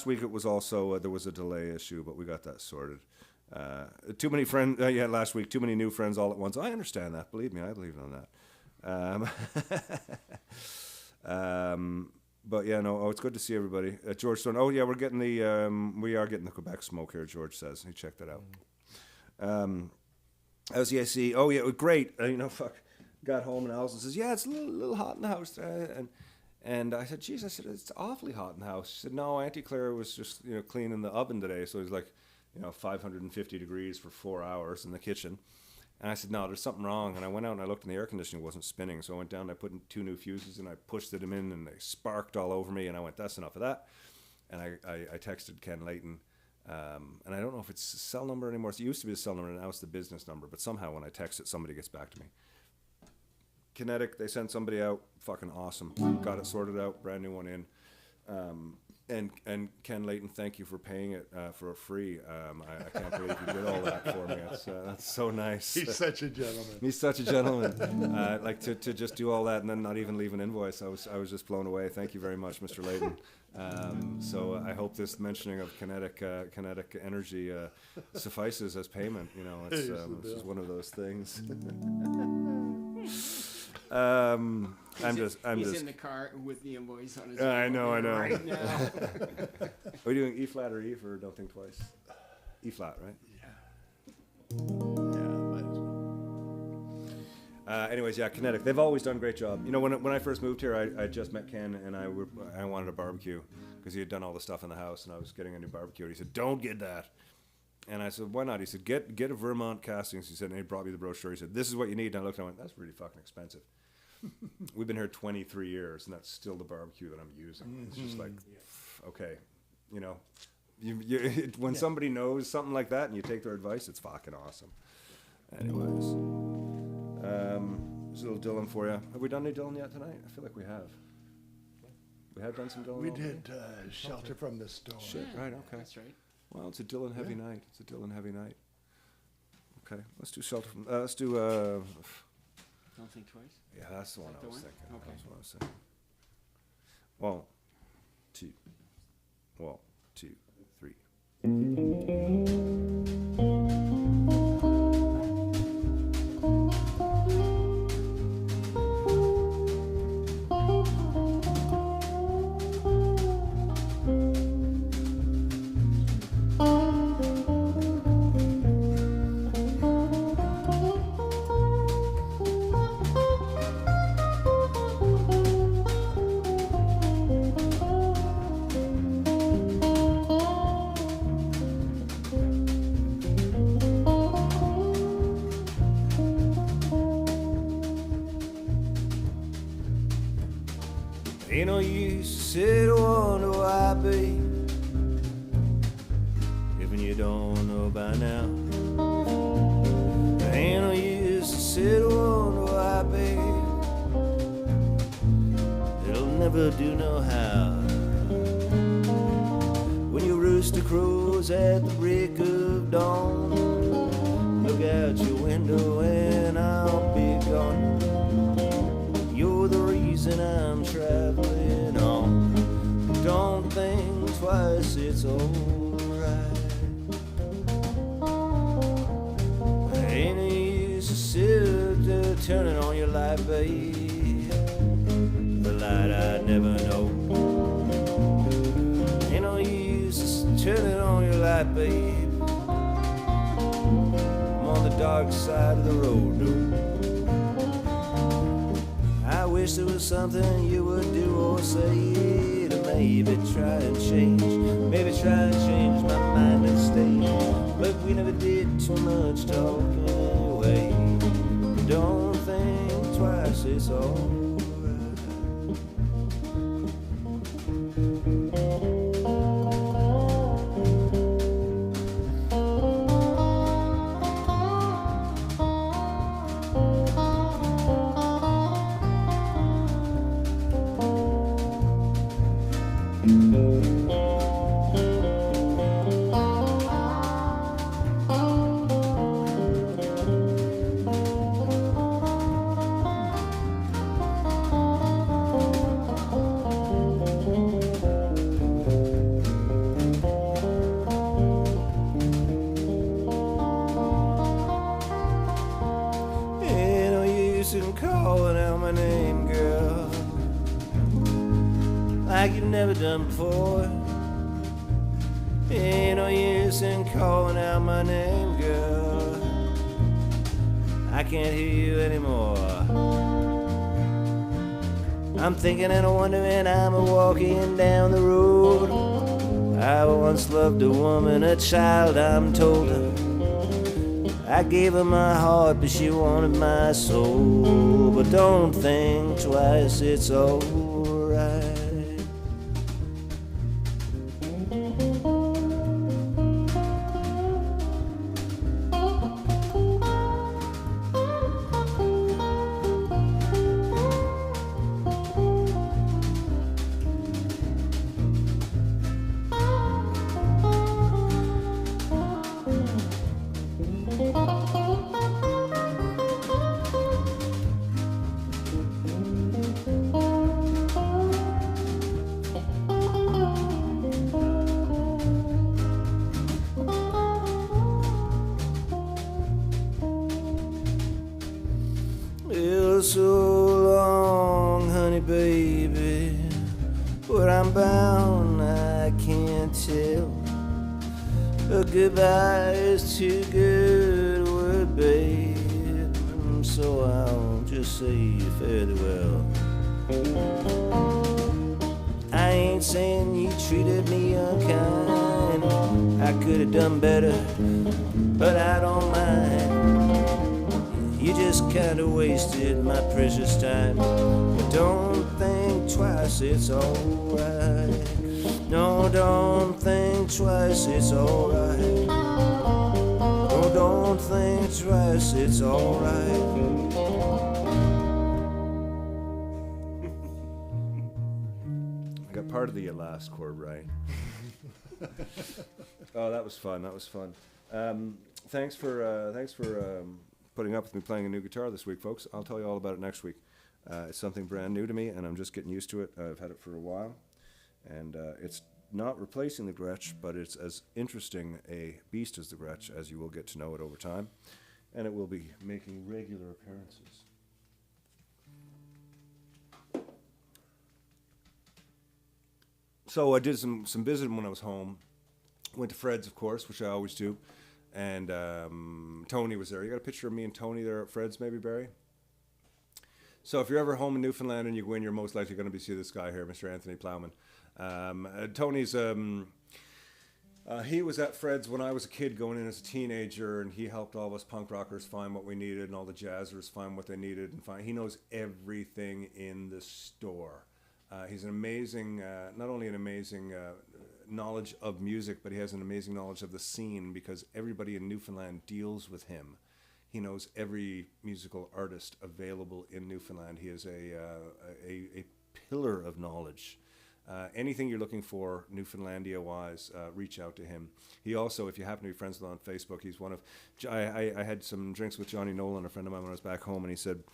week it was also there was a delay issue, but we got that sorted. Too many friends. Last week too many new friends all at once. I understand that. Believe me, I believe on that. But yeah, no. Oh, it's good to see everybody. George Stone. Oh yeah, we are getting the Quebec smoke here. George says he checked that out. How's the AC? Oh yeah, great. Got home and Alison says, yeah, it's a little hot in the house. And I said, geez, it's awfully hot in the house. She said, no, Auntie Claire was just, cleaning the oven today. So it was like, 550 degrees for 4 hours in the kitchen. And I said, no, there's something wrong. And I went out and I looked and the air conditioning wasn't spinning. So I went down and I put in 2 new fuses and I pushed them in and they sparked all over me. And I went, that's enough of that. And I texted Ken Layton. And I don't know if it's a cell number anymore. It used to be the cell number and now it's the business number. But somehow when I text it, somebody gets back to me. Kinetic, they sent somebody out, fucking awesome. Got it sorted out, brand new one in. And Ken Layton, thank you for paying it for free. I can't believe you did all that for me. That's so nice. He's such a gentleman. He's such a gentleman. Like to just do all that and then not even leave an invoice. I was just blown away. Thank you very much, Mr. Layton. So I hope this mentioning of kinetic energy suffices as payment. It's just one of those things. He's in the car with the invoice on his I know. right now. Are we doing E flat or E for Don't Think Twice? E flat, right? Yeah, might as well. Anyways, yeah, Kinetic. They've always done a great job. When I first moved here, I just met Ken and I wanted a barbecue because he had done all the stuff in the house and I was getting a new barbecue. And he said, "Don't get that." And I said, "Why not?" He said, "Get a Vermont Castings." He said, and he brought me the brochure. He said, "This is what you need." And I looked and I went, "That's really fucking expensive." We've been here 23 years, and that's still the barbecue that I'm using. It's just like, okay, when somebody knows something like that and you take their advice, it's fucking awesome. Anyways, there's a little Dylan for you. Have we done any Dylan yet tonight? I feel like we have. We have done some Dylan. We already? did Shelter from the Storm. Shit, right, okay. That's right. Well, it's a Dylan heavy night. It's a Dylan heavy night. Okay, let's do Shelter from. Let's do. Don't think twice. Yeah, that's the one I was one? thinking. Okay. That's what I was saying. 1, 2. 1, 2, 3. Ain't no use to sit and wonder why, babe, even you don't know by now. Ain't no use to sit and wonder why, babe, it'll never do no how. When your rooster crows at the break of dawn, look out your window and I'll be gone. You're the reason I'm traveling on. Don't think twice, it's alright. Ain't no use to sit turning on your light, babe, the light I'd never know. Ain't no use to turning on your light, babe, I'm on the dark side of the road, no. I wish there was something you would do or say to maybe try and change my mind and stay. But we never did too much talking away. twice it's alright. Ain't no use in calling out my name, girl, like you've never done before. Ain't no use in calling out my name, girl, I can't hear you anymore. I'm thinking and wondering, I'm walking down the road. I once loved a woman, a child, I'm told her. I gave her my heart, but she wanted my soul. But don't think twice, it's alright. Well, so long, honey, baby. Where I'm bound, I can't tell. A goodbye is too good a word, babe. So I'll just say fare thee well. I ain't saying you treated me unkind. I could have done better, but I don't mind. You just kinda wasted my precious time. But don't think twice, it's alright. No, don't think twice, it's alright. No, don't think twice, it's alright. I got part of the last chord right. Oh, that was fun. That was fun. Thanks for putting up with me playing a new guitar this week, folks. I'll tell you all about it next week. It's something brand new to me, and I'm just getting used to it. I've had it for a while, and it's not replacing the Gretsch, but it's as interesting a beast as the Gretsch, as you will get to know it over time, and it will be making regular appearances. So I did some visiting when I was home. Went to Fred's, of course, which I always do. And Tony was there. You got a picture of me and Tony there at Fred's, maybe, Barry? So if you're ever home in Newfoundland and you go in, you're most likely going to see this guy here, Mr. Anthony Plowman. Tony's, he was at Fred's when I was a kid going in as a teenager, and he helped all of us punk rockers find what we needed and all the jazzers find what they needed. And he knows everything in the store. He's an amazing, not only an amazing knowledge of music, but he has an amazing knowledge of the scene because everybody in Newfoundland deals with him. He knows every musical artist available in Newfoundland. He is a pillar of knowledge. Anything you're looking for Newfoundlandia-wise, reach out to him. He also, if you happen to be friends with him on Facebook, he's one of... I had some drinks with Johnny Nolan, a friend of mine, when I was back home, and he said,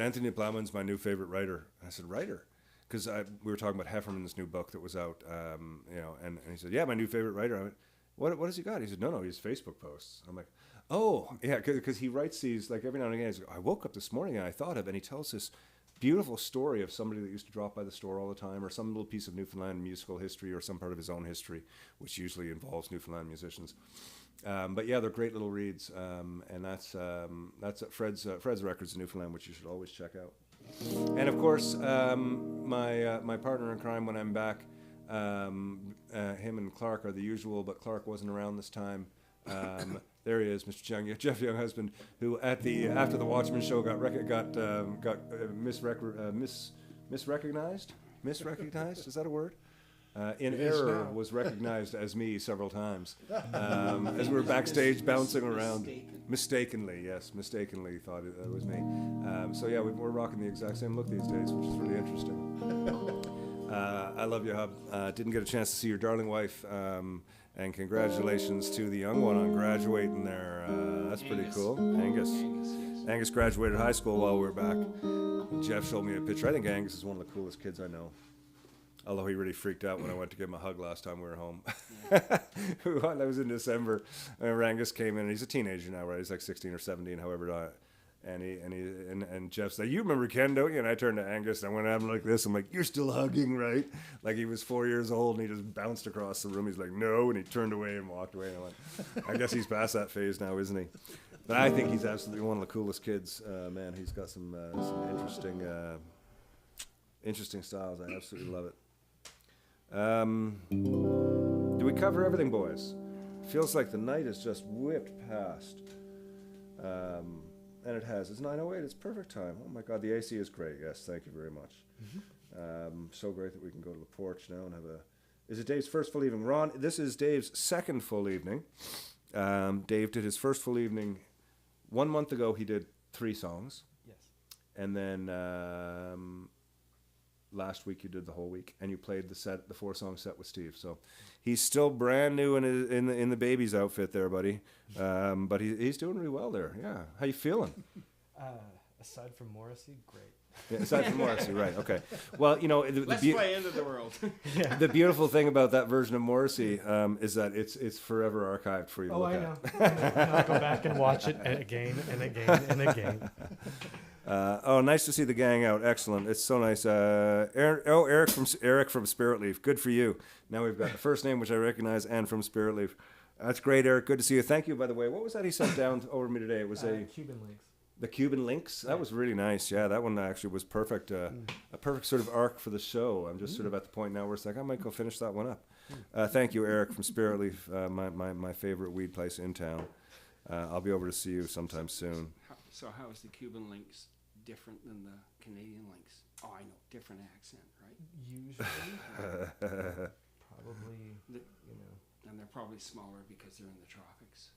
Anthony Plowman's my new favorite writer. I said, writer? Because we were talking about Hefferman's new book that was out, and he said, yeah, my new favorite writer. I went, what has he got? He said, no, his Facebook posts. I'm like, oh, yeah, because he writes these, like every now and again, he's like, I woke up this morning and I thought of, and he tells this beautiful story of somebody that used to drop by the store all the time, or some little piece of Newfoundland musical history, or some part of his own history, which usually involves Newfoundland musicians. But yeah, they're great little reads, and that's at Fred's Records in Newfoundland, which you should always check out. And of course, my partner in crime when I'm back, him and Clark are the usual, but Clark wasn't around this time. There he is, Mr. Young, Jeff Younghusband, who after the Watchmen show got misrecognized. Misrecognized, is that a word? In error, was recognized as me several times as we were backstage bouncing around. Mistakenly thought it was me. So yeah, we're rocking the exact same look these days, which is really interesting. I love you, Hub. Didn't get a chance to see your darling wife, and congratulations to the young one on graduating there. That's pretty cool. Angus graduated high school while we were back. Jeff showed me a picture. I think Angus is one of the coolest kids I know. Although he really freaked out when I went to give him a hug last time we were home. That was in December. And Angus came in, and he's a teenager now, right? He's like 16 or 17, however. And Jeff said, "You remember Ken, don't you?" And I turned to Angus, and I went at him like this. I'm like, "You're still hugging, right?" Like he was 4 years old, and he just bounced across the room. He's like, "No," and he turned away and walked away. And I went, I guess he's past that phase now, isn't he? But I think he's absolutely one of the coolest kids. Man, he's got some interesting styles. I absolutely love it. Do we cover everything, boys? Feels like the night has just whipped past. And it has. It's 9:08. It's perfect time. Oh my God, the AC is great. Yes, thank you very much. So great that we can go to the porch now and have a... Is it Dave's first full evening? Ron, this is Dave's second full evening. Dave did his first full evening 1 month ago. He did 3 songs. Yes. And then last week you did the whole week, and you played the 4-song set with Steve. So he's still brand new in the baby's outfit there, buddy. But he's doing really well there. Yeah. How you feeling? Aside from Morrissey, great. Yeah, aside from Morrissey, right? Okay. Well, you know, Let's play End of the World. The beautiful thing about that version of Morrissey is that it's forever archived for you to look at. Oh, I know. And I'll go back and watch it again and again and again. Nice to see the gang out. Excellent. It's so nice. Eric from Spirit Leaf. Good for you. Now we've got the first name, which I recognize, and from Spirit Leaf. That's great, Eric. Good to see you. Thank you, by the way. What was that he sent down over me today? It was Cuban links. The Cuban links. That was really nice. Yeah, that one actually was perfect. A perfect sort of arc for the show. I'm just sort of at the point now where it's like I might go finish that one up. Thank you, Eric from Spirit Leaf, my favorite weed place in town. I'll be over to see you sometime soon. So how is the Cuban links different than the Canadian links? Oh, I know, different accent, right? Usually, probably, And they're probably smaller because they're in the tropics.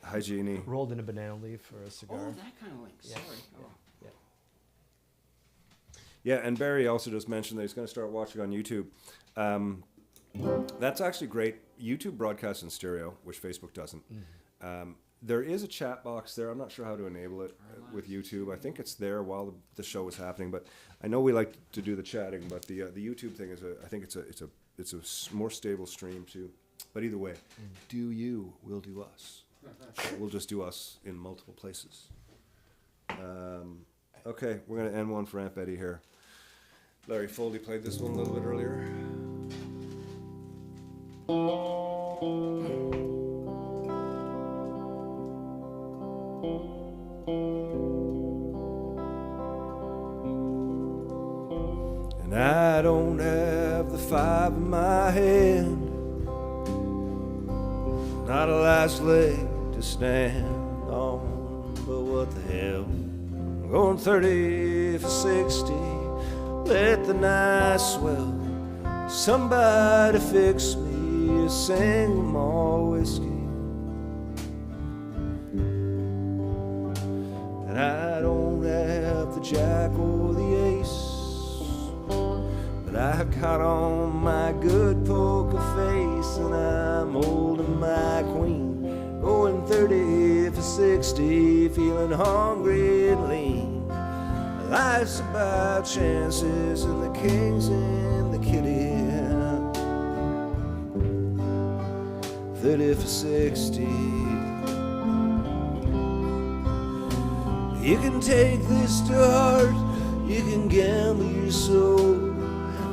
Hygiene. rolled in a banana leaf or a cigar. Oh, that kind of link. Yeah. Sorry. Yeah. Oh. Yeah, and Barry also just mentioned that he's going to start watching on YouTube. That's actually great. YouTube broadcasts in stereo, which Facebook doesn't. There is a chat box there. I'm not sure how to enable it with YouTube. I think it's there while the show is happening, but I know we like to do the chatting. But the YouTube thing is I think it's a more stable stream too. But either way, do you, we'll do us. We'll just do us in multiple places. Okay, we're going to end one for Aunt Betty here. Larry Foldy played this one a little bit earlier. And I don't have the 5 in my hand, not a last leg to stand on, but what the hell, I'm going 30 for 60, let the night swell, somebody fix me a single malt whiskey. And I don't have the jack or the ace, but I've got on my good poker face, and I'm holding my queen, going 30 for 60, feeling hungry and lean. Life's about chances and the kings and the kitty. 30 for 60. You can take this to heart, you can gamble your soul.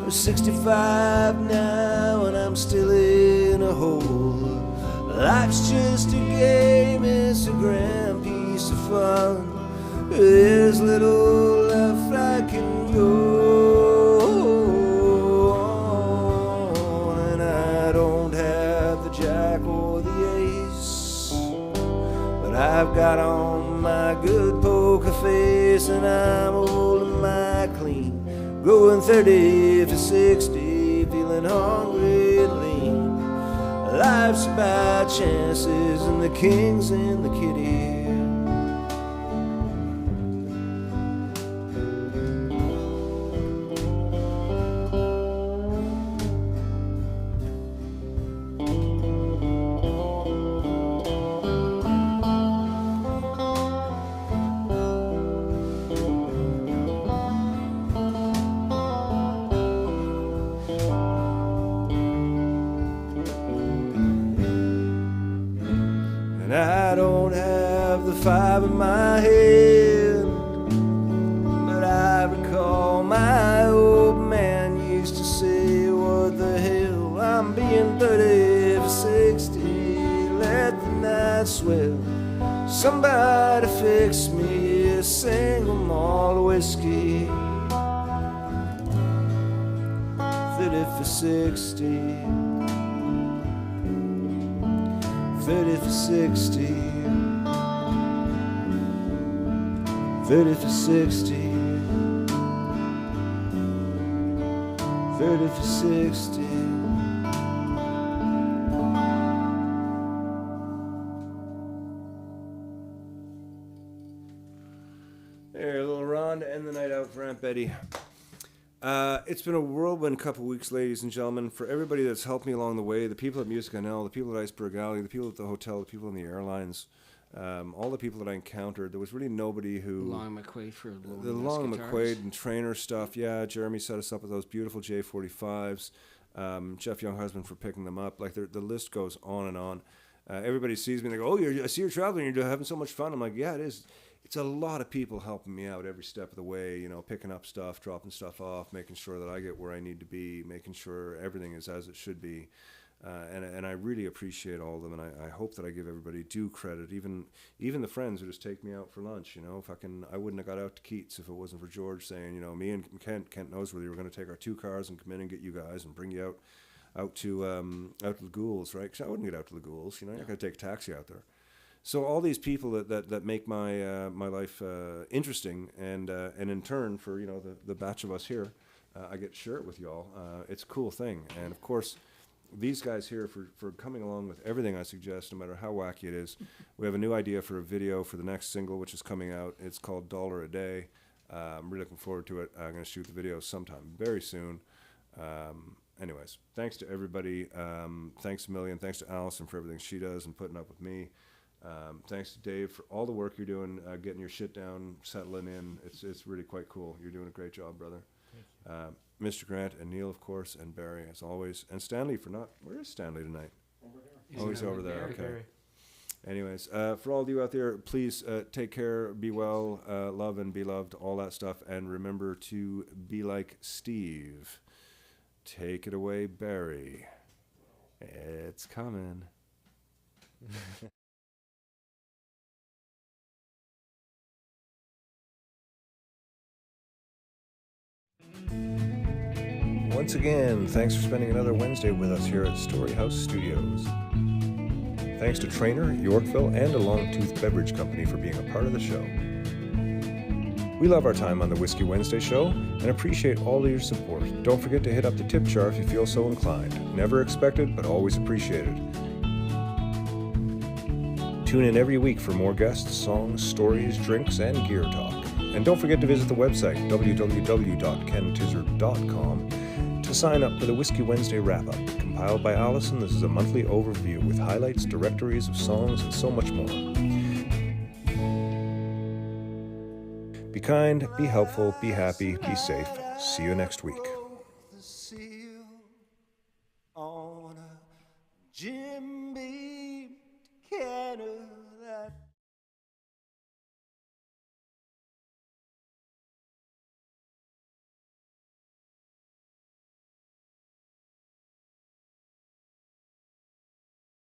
I'm 65 now and I'm still in a hole. Life's just a game, it's a grand piece of fun. There's little left I can go on, and I don't have the jack or the ace, got on my good poker face and I'm holding my clean. Going 30 for 60, feeling hungry and lean. Life's about chances and the kings and the kitty. And I don't have the five in my head, but I recall my old man used to say, what the hell, I'm being 30 for 60, let the night swell. Somebody fix me a single malt whiskey, 30 for 60. 30 for 60, 30 for 60, 30 for 60. There, a little Ron to end the night out for Aunt Betty. It's been a whirlwind couple weeks, ladies and gentlemen. For everybody that's helped me along the way, the people at Music NL, the people at Iceberg Alley, the people at the hotel, the people in the airlines, all the people that I encountered, there was really nobody who... Long McQuaid for the Long McQuaid and Trainer stuff. Yeah, Jeremy set us up with those beautiful J45s. Jeff Younghusband for picking them up. Like, the list goes on and on. Everybody sees me and they go, oh, I see you're traveling, you're having so much fun. I'm like, yeah, it is. It's a lot of people helping me out every step of the way, you know, picking up stuff, dropping stuff off, making sure that I get where I need to be, making sure everything is as it should be. And I really appreciate all of them, and I hope that I give everybody due credit, even the friends who just take me out for lunch, you know. I wouldn't have got out to Keats if it wasn't for George saying, you know, me and Kent Noseworthy were going to take our 2 cars and come in and get you guys and bring you out to the Ghouls, right? 'Cause I wouldn't get out to the Ghouls, you know. You're not going to take a taxi out there. So all these people that make my my life interesting, and in turn for, you know, the batch of us here, I get to share it with y'all. It's a cool thing, and of course, these guys here for coming along with everything I suggest, no matter how wacky it is. We have a new idea for a video for the next single, which is coming out. It's called $1 a Day. I'm really looking forward to it. I'm going to shoot the video sometime very soon. Anyways, thanks to everybody. Thanks a million. Thanks to Allison for everything she does and putting up with me. Thanks to Dave for all the work you're doing, getting your shit down, settling in. It's really quite cool. You're doing a great job, brother. Mr. Grant and Neil, of course, and Barry, as always, and Stanley for not. Where is Stanley tonight? Over here. Oh, he's over there. Okay. Barry. Anyways, for all of you out there, please take care, be well, love and be loved, all that stuff, and remember to be like Steve. Take it away, Barry. It's coming. Once again, thanks for spending another Wednesday with us here at Storyhouse Studios. Thanks to Trainer, Yorkville, and a Longtooth Beverage Company for being a part of the show. We love our time on the Whiskey Wednesday show and appreciate all of your support. Don't forget to hit up the tip jar if you feel so inclined. Never expected, but always appreciated. Tune in every week for more guests, songs, stories, drinks, and gear talk. And don't forget to visit the website, www.kentizzard.com, to sign up for the Whiskey Wednesday wrap-up. Compiled by Allison, this is a monthly overview with highlights, directories of songs, and so much more. Be kind, be helpful, be happy, be safe. See you next week. The seal on a Jim Beam cannon.